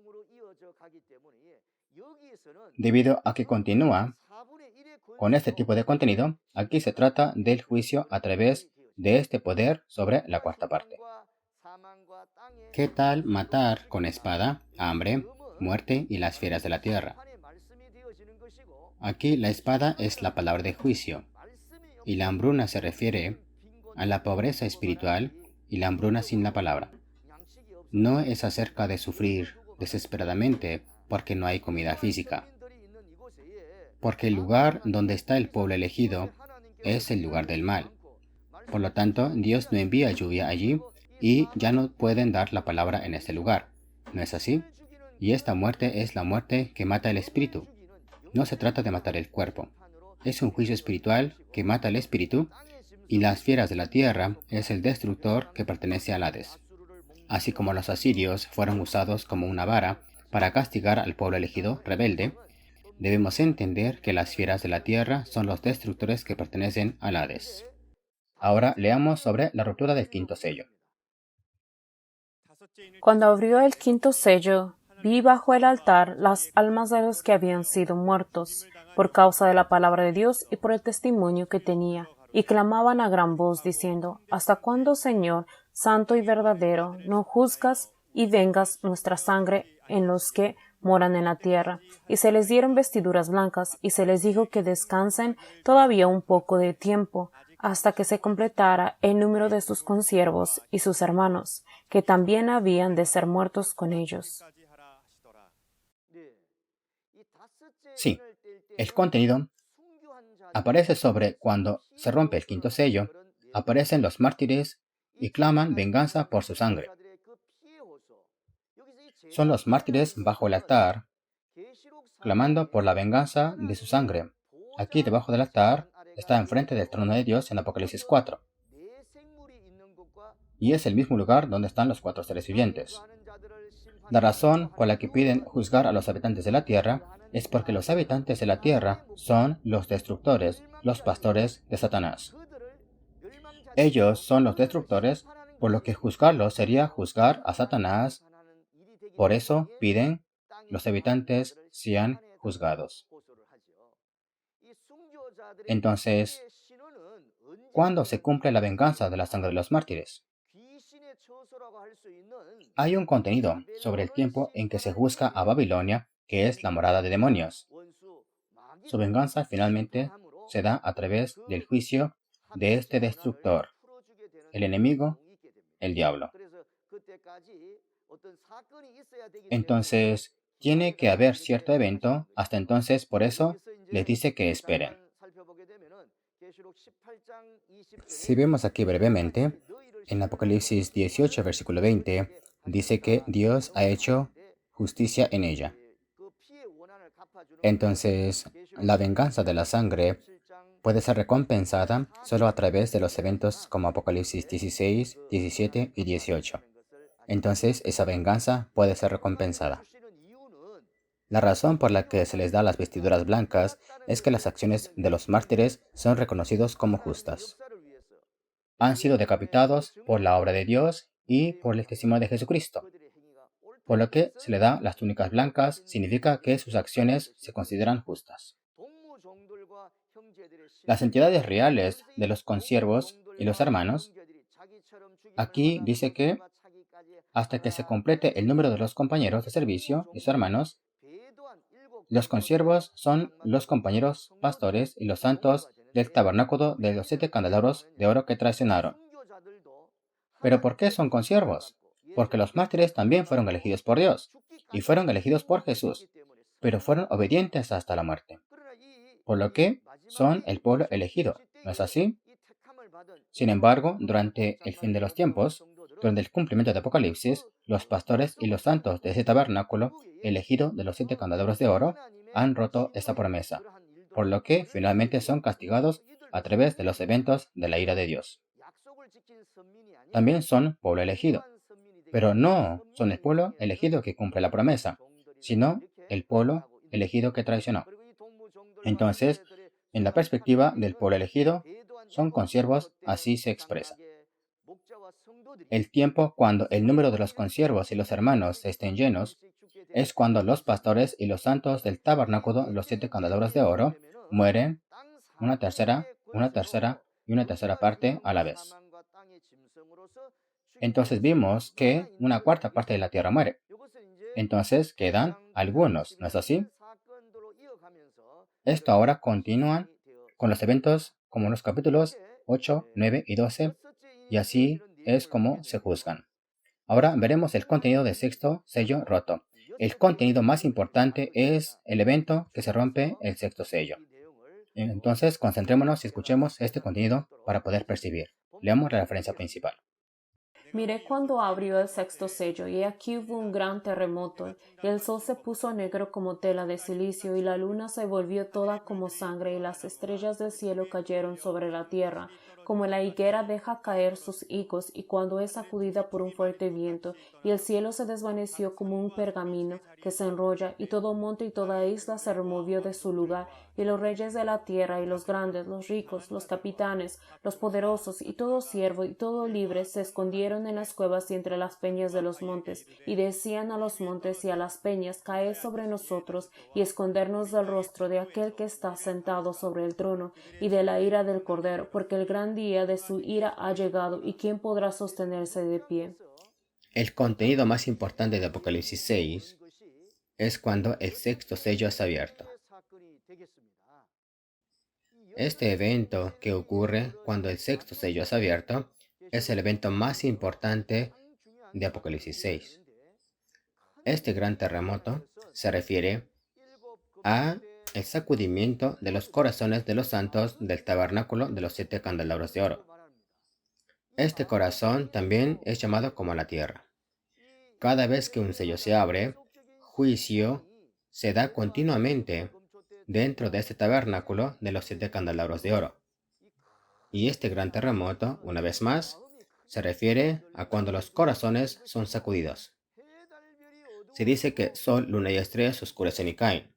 Debido a que continúa con este tipo de contenido, aquí se trata del juicio a través de este poder sobre la cuarta parte. ¿Qué tal matar con espada, hambre, muerte y las fieras de la tierra? Aquí la espada es la palabra de juicio, y la hambruna se refiere a la pobreza espiritual y la hambruna sin la palabra. No es acerca de sufrir desesperadamente porque no hay comida física, porque el lugar donde está el pueblo elegido es el lugar del mal. Por lo tanto, Dios no envía lluvia allí y ya no pueden dar la palabra en ese lugar. ¿No es así? Y esta muerte es la muerte que mata el espíritu. No se trata de matar el cuerpo. Es un juicio espiritual que mata el espíritu, y las fieras de la tierra es el destructor que pertenece al Hades. Así como los asirios fueron usados como una vara para castigar al pueblo elegido rebelde, debemos entender que las fieras de la tierra son los destructores que pertenecen al Hades. Ahora leamos sobre la ruptura del quinto sello. Cuando abrió el quinto sello, vi bajo el altar las almas de los que habían sido muertos, por causa de la palabra de Dios y por el testimonio que tenía, y clamaban a gran voz diciendo: ¿Hasta cuándo, Señor, santo y verdadero, no juzgas y vengas nuestra sangre en los que moran en la tierra? Y se les dieron vestiduras blancas, y se les dijo que descansen todavía un poco de tiempo, hasta que se completara el número de sus consiervos y sus hermanos, que también habían de ser muertos con ellos. Sí, el contenido aparece sobre cuando se rompe el quinto sello, aparecen los mártires y claman venganza por su sangre. Son los mártires bajo el altar, clamando por la venganza de su sangre. Aquí debajo del altar está enfrente del trono de Dios en Apocalipsis 4. Y es el mismo lugar donde están los cuatro seres vivientes. La razón por la que piden juzgar a los habitantes de la tierra es porque los habitantes de la tierra son los destructores, los pastores de Satanás. Ellos son los destructores, por lo que juzgarlos sería juzgar a Satanás. Por eso piden los habitantes sean juzgados. Entonces, ¿cuándo se cumple la venganza de la sangre de los mártires? Hay un contenido sobre el tiempo en que se juzga a Babilonia, que es la morada de demonios. Su venganza finalmente se da a través del juicio de este destructor, el enemigo, el diablo. Entonces, tiene que haber cierto evento, hasta entonces por eso les dice que esperen. Si vemos aquí brevemente, en Apocalipsis 18, versículo 20, dice que Dios ha hecho justicia en ella. Entonces, la venganza de la sangre puede ser recompensada solo a través de los eventos como Apocalipsis 16, 17 y 18. Entonces, esa venganza puede ser recompensada. La razón por la que se les da las vestiduras blancas es que las acciones de los mártires son reconocidos como justas. Han sido decapitados por la obra de Dios y por el testimonio de Jesucristo. Por lo que se le da las túnicas blancas, significa que sus acciones se consideran justas. Las entidades reales de los consiervos y los hermanos, aquí dice que hasta que se complete el número de los compañeros de servicio y sus hermanos, los consiervos son los compañeros pastores y los santos del tabernáculo de los 7 candelabros de oro que traicionaron. ¿Pero por qué son consiervos? Porque los mártires también fueron elegidos por Dios y fueron elegidos por Jesús, pero fueron obedientes hasta la muerte. Por lo que son el pueblo elegido, ¿no es así? Sin embargo, durante el fin de los tiempos, Durante el cumplimiento de Apocalipsis, los pastores y los santos de ese tabernáculo, elegido de los 7 candelabros de oro, han roto esta promesa, por lo que finalmente son castigados a través de los eventos de la ira de Dios. También son pueblo elegido, pero no son el pueblo elegido que cumple la promesa, sino el pueblo elegido que traicionó. Entonces, en la perspectiva del pueblo elegido, son consiervos, así se expresa. El tiempo cuando el número de los consiervos y los hermanos estén llenos es cuando los pastores y los santos del tabernáculo, los 7 candelabros de oro, mueren una tercera y una tercera parte a la vez. Entonces vimos que una cuarta parte de la tierra muere. Entonces quedan algunos, ¿no es así? Esto ahora continúa con los eventos como los capítulos 8, 9 y 12, y así es como se juzgan. Ahora veremos el contenido del sexto sello roto. El contenido más importante es el evento que se rompe el sexto sello. Entonces, concentrémonos y escuchemos este contenido para poder percibir. Leamos la referencia principal. Miré cuando abrió el sexto sello, y aquí hubo un gran terremoto, y el sol se puso negro como tela de silicio, y la luna se volvió toda como sangre, y las estrellas del cielo cayeron sobre la tierra, como la higuera deja caer sus higos, y cuando es sacudida por un fuerte viento, y el cielo se desvaneció como un pergamino que se enrolla, y todo monte y toda isla se removió de su lugar, y los reyes de la tierra, y los grandes, los ricos, los capitanes, los poderosos, y todo siervo y todo libre se escondieron en las cuevas y entre las peñas de los montes, y decían a los montes y a las peñas: caed sobre nosotros, y escondernos del rostro de aquel que está sentado sobre el trono, y de la ira del Cordero, porque el gran día de su ira ha llegado, y ¿quién podrá sostenerse de pie? El contenido más importante de Apocalipsis 6 es cuando el sexto sello es abierto. Este evento que ocurre cuando el sexto sello es abierto es el evento más importante de Apocalipsis 6. Este gran terremoto se refiere a el sacudimiento de los corazones de los santos del tabernáculo de los 7 candelabros de oro. Este corazón también es llamado como la tierra. Cada vez que un sello se abre, juicio se da continuamente dentro de este tabernáculo de los 7 candelabros de oro. Y este gran terremoto, una vez más, se refiere a cuando los corazones son sacudidos. Se dice que sol, luna y estrellas se oscurecen y caen.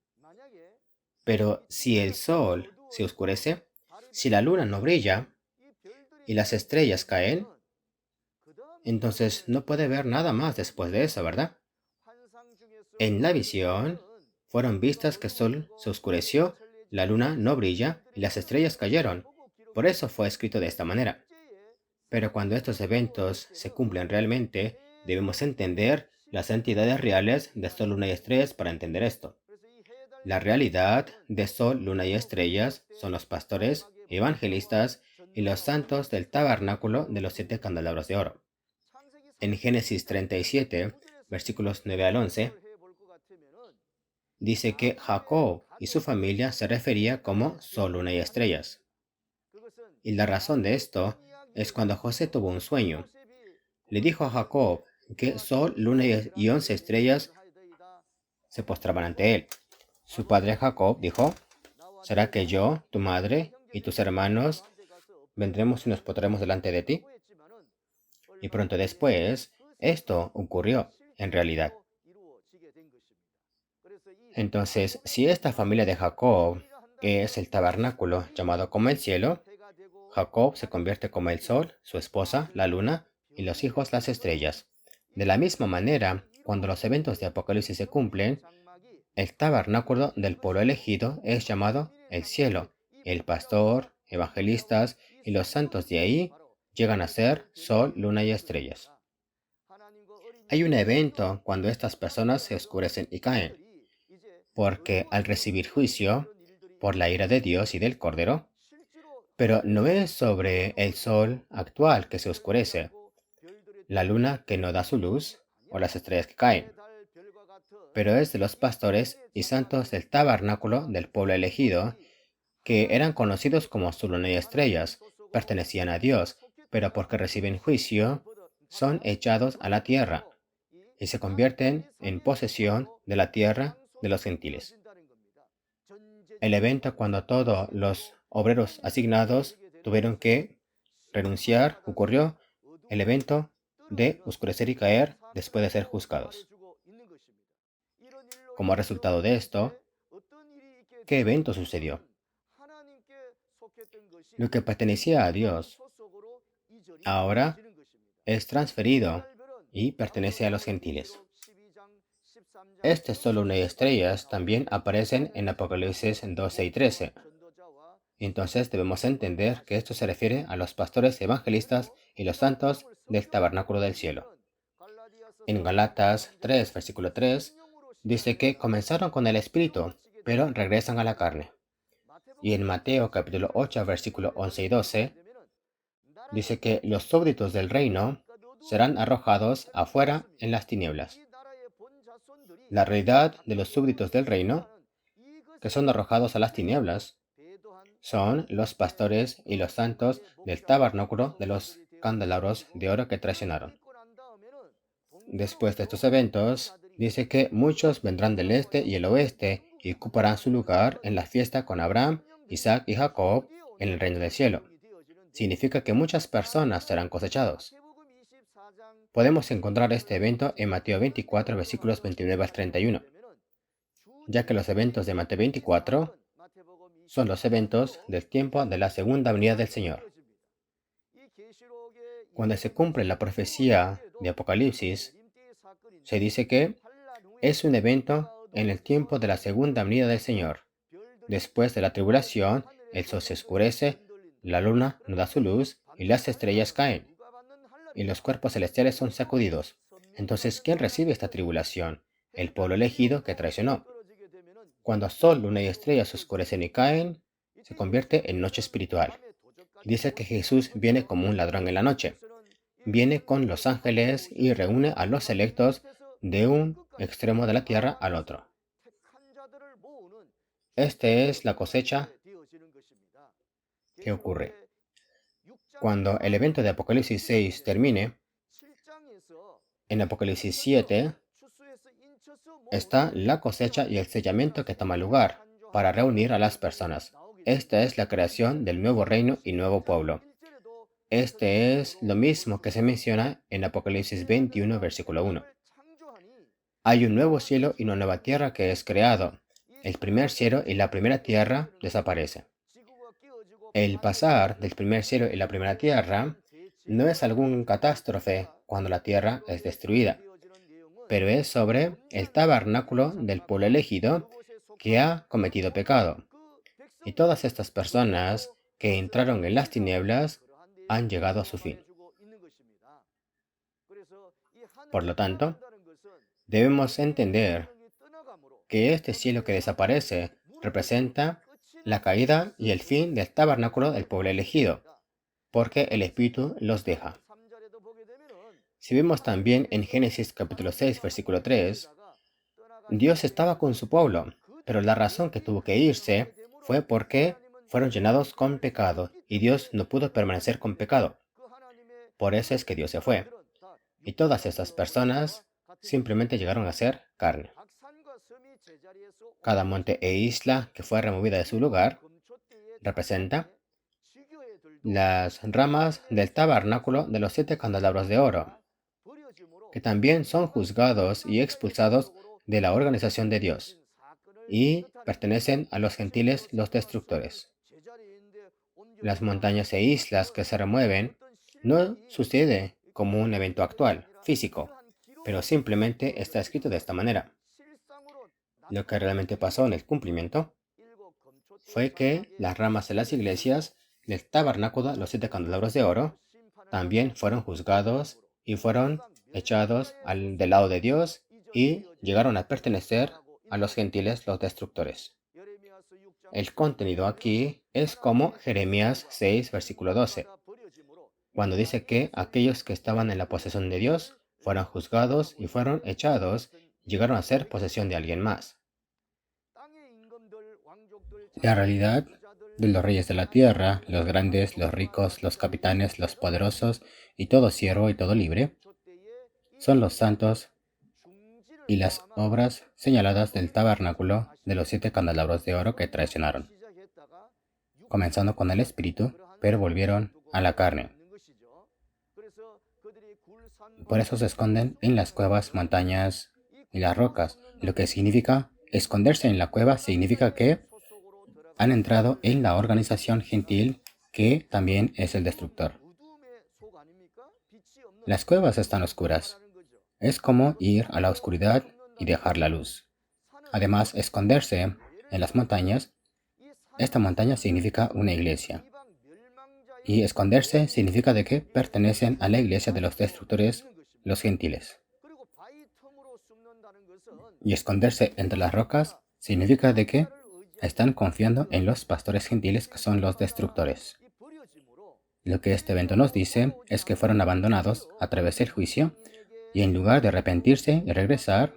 Pero si el sol se oscurece, si la luna no brilla y las estrellas caen, entonces no puede ver nada más después de eso, ¿verdad? En la visión fueron vistas que el sol se oscureció, la luna no brilla y las estrellas cayeron. Por eso fue escrito de esta manera. Pero cuando estos eventos se cumplen realmente, debemos entender las entidades reales de sol, luna y estrellas para entender esto. La realidad de sol, luna y estrellas son los pastores, evangelistas y los santos del tabernáculo de los 7 candelabros de oro. En Génesis 37, versículos 9 al 11, dice que Jacob y su familia se refería como sol, luna y estrellas. Y la razón de esto es cuando José tuvo un sueño. Le dijo a Jacob que sol, luna y 11 estrellas se postraban ante él. Su padre Jacob dijo: ¿será que yo, tu madre y tus hermanos vendremos y nos postraremos delante de ti? Y pronto después, esto ocurrió en realidad. Entonces, si esta familia de Jacob es el tabernáculo llamado como el cielo, Jacob se convierte como el sol, su esposa, la luna, y los hijos, las estrellas. De la misma manera, cuando los eventos de Apocalipsis se cumplen, el tabernáculo del pueblo elegido es llamado el cielo. El pastor, evangelistas y los santos de ahí llegan a ser sol, luna y estrellas. Hay un evento cuando estas personas se oscurecen y caen, porque al recibir juicio por la ira de Dios y del Cordero, pero no es sobre el sol actual que se oscurece, la luna que no da su luz o las estrellas que caen, pero es de los pastores y santos del tabernáculo del pueblo elegido, que eran conocidos como sol, luna y estrellas, pertenecían a Dios, pero porque reciben juicio, son echados a la tierra y se convierten en posesión de la tierra de los gentiles. El evento cuando todos los obreros asignados tuvieron que renunciar ocurrió el evento de oscurecer y caer después de ser juzgados. Como resultado de esto, ¿qué evento sucedió? Lo que pertenecía a Dios ahora es transferido y pertenece a los gentiles. Este sol, luna y estrellas también aparecen en Apocalipsis 12 y 13. Entonces debemos entender que esto se refiere a los pastores evangelistas y los santos del tabernáculo del cielo. En Galatas 3, versículo 3, dice que comenzaron con el espíritu, pero regresan a la carne. Y en Mateo capítulo 8, versículo 11 y 12, dice que los súbditos del reino serán arrojados afuera en las tinieblas. La realidad de los súbditos del reino, que son arrojados a las tinieblas, son los pastores y los santos del tabernáculo de los candelabros de oro que traicionaron. Después de estos eventos, dice que muchos vendrán del este y el oeste y ocuparán su lugar en la fiesta con Abraham, Isaac y Jacob en el reino del cielo. Significa que muchas personas serán cosechados. Podemos encontrar este evento en Mateo 24, versículos 29 al 31, ya que los eventos de Mateo 24 son los eventos del tiempo de la segunda venida del Señor. Cuando se cumple la profecía de Apocalipsis, se dice que es un evento en el tiempo de la segunda venida del Señor. Después de la tribulación, el sol se oscurece, la luna no da su luz y las estrellas caen, y los cuerpos celestiales son sacudidos. Entonces, ¿quién recibe esta tribulación? El pueblo elegido que traicionó. Cuando sol, luna y estrellas se oscurecen y caen, se convierte en noche espiritual. Dice que Jesús viene como un ladrón en la noche. Viene con los ángeles y reúne a los electos de un extremo de la tierra al otro. Esta es la cosecha que ocurre. Cuando el evento de Apocalipsis 6 termine, en Apocalipsis 7 está la cosecha y el sellamiento que toma lugar para reunir a las personas. Esta es la creación del nuevo reino y nuevo pueblo. Este es lo mismo que se menciona en Apocalipsis 21, versículo 1. Hay un nuevo cielo y una nueva tierra que es creado. El primer cielo y la primera tierra desaparecen. El pasar del primer cielo y la primera tierra no es algún catástrofe cuando la tierra es destruida, pero es sobre el tabernáculo del pueblo elegido que ha cometido pecado. Y todas estas personas que entraron en las tinieblas han llegado a su fin. Por lo tanto, debemos entender que este cielo que desaparece representa la caída y el fin del tabernáculo del pueblo elegido, porque el Espíritu los deja. Si vemos también en Génesis capítulo 6, versículo 3, Dios estaba con su pueblo, pero la razón que tuvo que irse fue porque fueron llenados con pecado y Dios no pudo permanecer con pecado. Por eso es que Dios se fue. Y todas estas personas simplemente llegaron a ser carne. Cada monte e isla que fue removida de su lugar representa las ramas del tabernáculo de los 7 candelabros de oro, que también son juzgados y expulsados de la organización de Dios y pertenecen a los gentiles, los destructores. Las montañas e islas que se remueven no sucede como un evento actual, físico, pero simplemente está escrito de esta manera. Lo que realmente pasó en el cumplimiento fue que las ramas de las iglesias del tabernáculo, los 7 candelabros de oro, también fueron juzgados y fueron echados del lado de Dios y llegaron a pertenecer a los gentiles, los destructores. El contenido aquí es como Jeremías 6, versículo 12, cuando dice que aquellos que estaban en la posesión de Dios fueron juzgados y fueron echados, llegaron a ser posesión de alguien más. La realidad de los reyes de la tierra, los grandes, los ricos, los capitanes, los poderosos y todo siervo y todo libre, son los santos y las obras señaladas del tabernáculo de los 7 candelabros de oro que traicionaron, comenzando con el espíritu, pero volvieron a la carne. Por eso se esconden en las cuevas, montañas y las rocas. Lo que significa esconderse en la cueva significa que han entrado en la organización gentil que también es el destructor. Las cuevas están oscuras. Es como ir a la oscuridad y dejar la luz. Además, esconderse en las montañas, esta montaña significa una iglesia. Y esconderse significa de que pertenecen a la iglesia de los destructores, los gentiles. Y esconderse entre las rocas significa de que están confiando en los pastores gentiles que son los destructores. Lo que este evento nos dice es que fueron abandonados a través del juicio y en lugar de arrepentirse y regresar,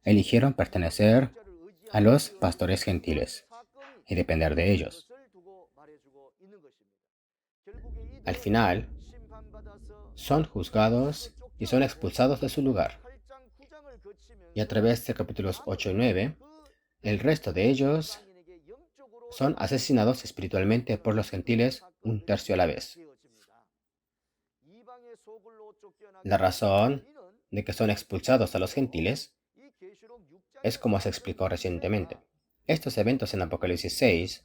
eligieron pertenecer a los pastores gentiles y depender de ellos. Al final, son juzgados y son expulsados de su lugar. Y a través de capítulos 8 y 9, el resto de ellos son asesinados espiritualmente por los gentiles un tercio a la vez. La razón de que son expulsados a los gentiles es como se explicó recientemente. Estos eventos en Apocalipsis 6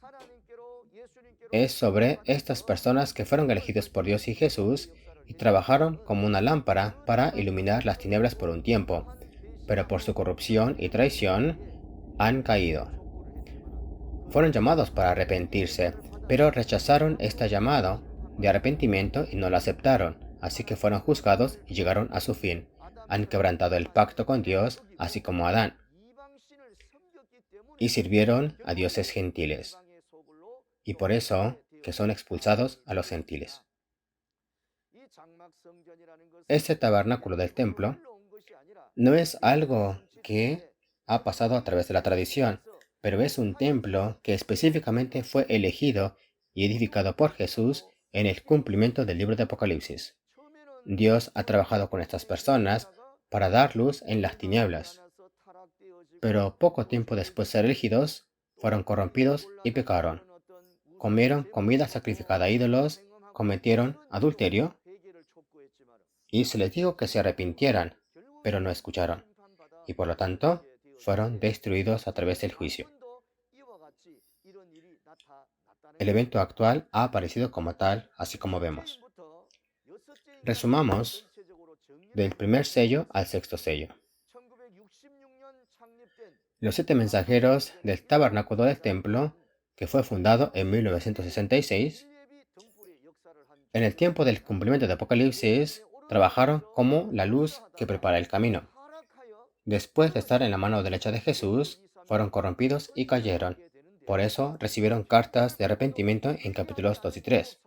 es sobre estas personas que fueron elegidos por Dios y Jesús y trabajaron como una lámpara para iluminar las tinieblas por un tiempo, pero por su corrupción y traición han caído. Fueron llamados para arrepentirse, pero rechazaron este llamado de arrepentimiento y no lo aceptaron, así que fueron juzgados y llegaron a su fin. Han quebrantado el pacto con Dios, así como Adán, y sirvieron a dioses gentiles, y por eso que son expulsados a los gentiles. Este tabernáculo del templo no es algo que ha pasado a través de la tradición, pero es un templo que específicamente fue elegido y edificado por Jesús en el cumplimiento del libro de Apocalipsis. Dios ha trabajado con estas personas para dar luz en las tinieblas, pero poco tiempo después de ser elegidos, fueron corrompidos y pecaron. Comieron comida sacrificada a ídolos, cometieron adulterio, y se les dijo que se arrepintieran, pero no escucharon, y por lo tanto fueron destruidos a través del juicio. El evento actual ha aparecido como tal, así como vemos. Resumamos del primer sello al sexto sello. Los 7 mensajeros del tabernáculo del templo, que fue fundado en 1966, en el tiempo del cumplimiento de Apocalipsis, trabajaron como la luz que prepara el camino. Después de estar en la mano derecha de Jesús, fueron corrompidos y cayeron. Por eso recibieron cartas de arrepentimiento en capítulos 2 y 3.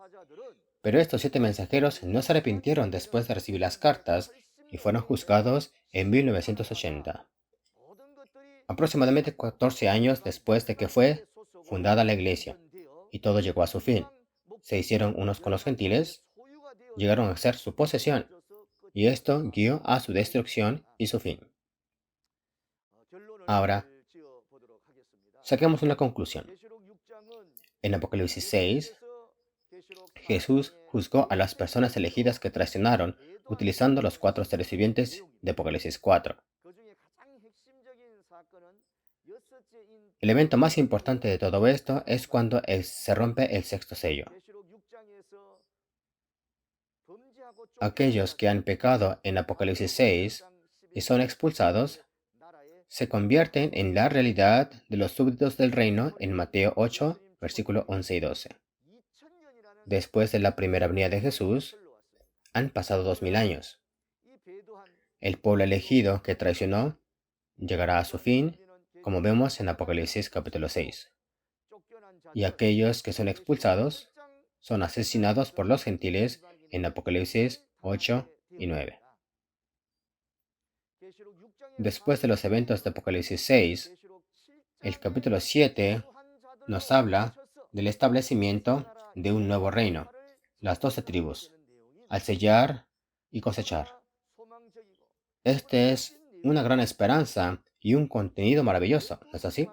Pero estos 7 mensajeros no se arrepintieron después de recibir las cartas y fueron juzgados en 1980. Aproximadamente 14 años después de que fue fundada la iglesia, y todo llegó a su fin. Se hicieron unos con los gentiles, llegaron a ser su posesión, y esto guió a su destrucción y su fin. Ahora, saquemos una conclusión. En Apocalipsis 6, Jesús juzgó a las personas elegidas que traicionaron utilizando los 4 seres vivientes de Apocalipsis 4. El evento más importante de todo esto es cuando se rompe el sexto sello. Aquellos que han pecado en Apocalipsis 6 y son expulsados se convierten en la realidad de los súbditos del reino en Mateo 8, versículo 11 y 12. Después de la primera venida de Jesús, han pasado 2000 años. El pueblo elegido que traicionó llegará a su fin, como vemos en Apocalipsis capítulo 6. Y aquellos que son expulsados son asesinados por los gentiles en Apocalipsis 8 y 9. Después de los eventos de Apocalipsis 6, el capítulo 7 nos habla del establecimiento de un nuevo reino, las 12 tribus, al sellar y cosechar. Este es una gran esperanza y un contenido maravilloso, ¿no es así?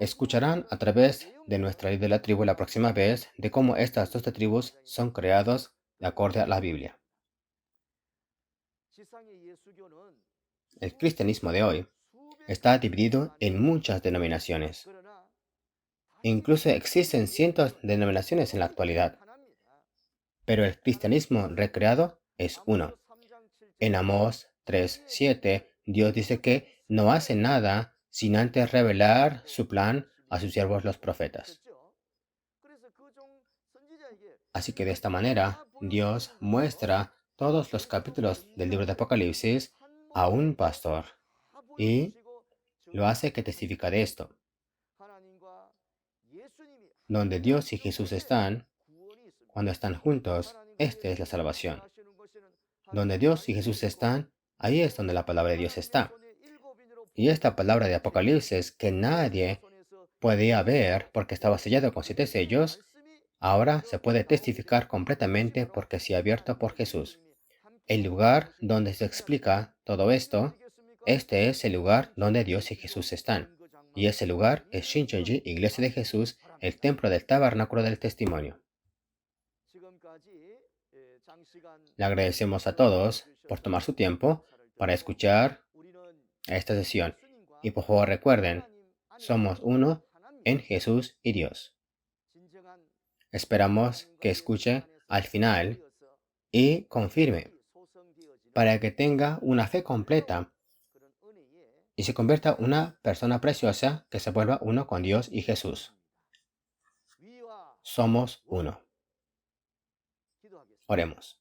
Escucharán a través de nuestra ley de la tribu la próxima vez de cómo estas 12 tribus son creados de acuerdo a la Biblia. El cristianismo de hoy está dividido en muchas denominaciones. Incluso existen cientos de denominaciones en la actualidad. Pero el cristianismo recreado es uno. En Amós 3:7, Dios dice que no hace nada sin antes revelar su plan a sus siervos los profetas. Así que de esta manera, Dios muestra todos los capítulos del libro de Apocalipsis a un pastor y lo hace que testifica de esto. Donde Dios y Jesús están, cuando están juntos, esta es la salvación. Donde Dios y Jesús están, ahí es donde la palabra de Dios está. Y esta palabra de Apocalipsis que nadie podía ver porque estaba sellado con 7 sellos, ahora se puede testificar completamente porque se ha abierto por Jesús. El lugar donde se explica todo esto, este es el lugar donde Dios y Jesús están. Y ese lugar es Shincheonji, Iglesia de Jesús, el templo del tabernáculo del testimonio. Le agradecemos a todos por tomar su tiempo para escuchar esta sesión. Y por favor recuerden, somos uno en Jesús y Dios. Esperamos que escuche al final y confirme para que tenga una fe completa y se convierta en una persona preciosa que se vuelva uno con Dios y Jesús. Somos uno. Oremos.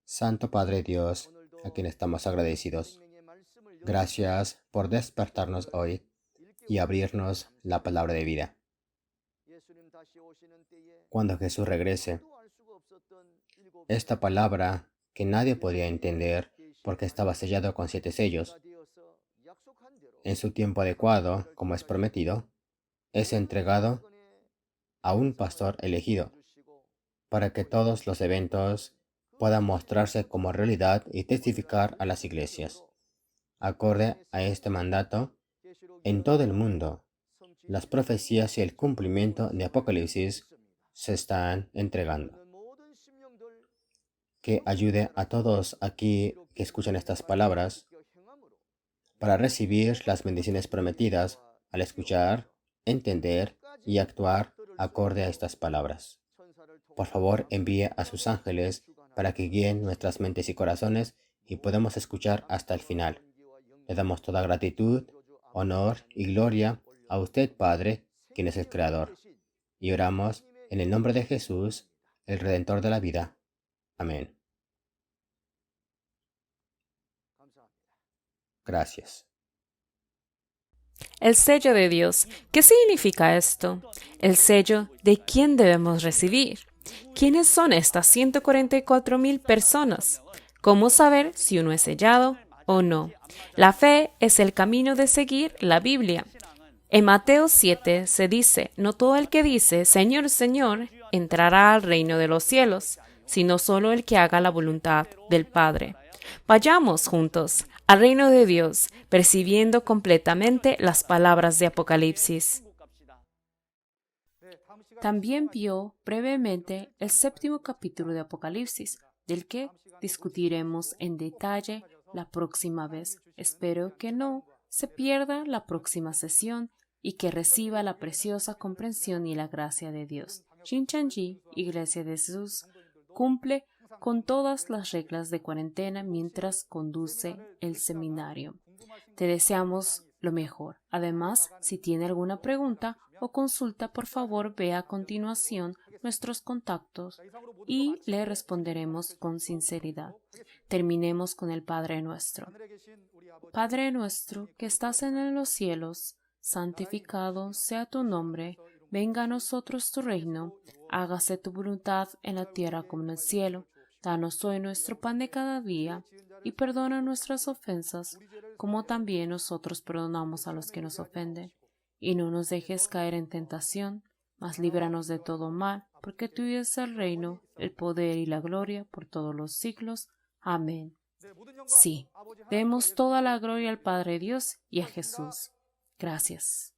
Santo Padre Dios, a quien estamos agradecidos, gracias por despertarnos hoy y abrirnos la palabra de vida. Cuando Jesús regrese, esta palabra que nadie podía entender porque estaba sellado con 7 sellos, en su tiempo adecuado, como es prometido, es entregado a un pastor elegido para que todos los eventos puedan mostrarse como realidad y testificar a las iglesias. Acorde a este mandato, en todo el mundo, las profecías y el cumplimiento de Apocalipsis se están entregando. Que ayude a todos aquí que escuchan estas palabras para recibir las bendiciones prometidas al escuchar, entender y actuar acorde a estas palabras. Por favor, envíe a sus ángeles para que guíen nuestras mentes y corazones y podamos escuchar hasta el final. Le damos toda gratitud, honor y gloria a usted, Padre, quien es el Creador. Y oramos en el nombre de Jesús, el Redentor de la vida. Amén. Gracias. El sello de Dios. ¿Qué significa esto? El sello de quién debemos recibir. ¿Quiénes son estas 144,000 personas? ¿Cómo saber si uno es sellado o no? La fe es el camino de seguir la Biblia. En Mateo 7 se dice, no todo el que dice, Señor, Señor, entrará al reino de los cielos, sino solo el que haga la voluntad del Padre. Vayamos juntos al reino de Dios, percibiendo completamente las palabras de Apocalipsis. También vio brevemente el 7º capítulo de Apocalipsis, del que discutiremos en detalle la próxima vez. Espero que no se pierda la próxima sesión y que reciba la preciosa comprensión y la gracia de Dios. Shincheonji, Iglesia de Jesús, cumple con todas las reglas de cuarentena mientras conduce el seminario. Te deseamos lo mejor. Además, si tiene alguna pregunta o consulta, por favor vea a continuación nuestros contactos y le responderemos con sinceridad. Terminemos con el Padre Nuestro. Padre nuestro que estás en los cielos, santificado sea tu nombre, venga a nosotros tu reino, hágase tu voluntad en la tierra como en el cielo. Danos hoy nuestro pan de cada día, y perdona nuestras ofensas, como también nosotros perdonamos a los que nos ofenden. Y no nos dejes caer en tentación, mas líbranos de todo mal, porque tuyo es el reino, el poder y la gloria por todos los siglos. Amén. Sí, demos toda la gloria al Padre Dios y a Jesús. Gracias.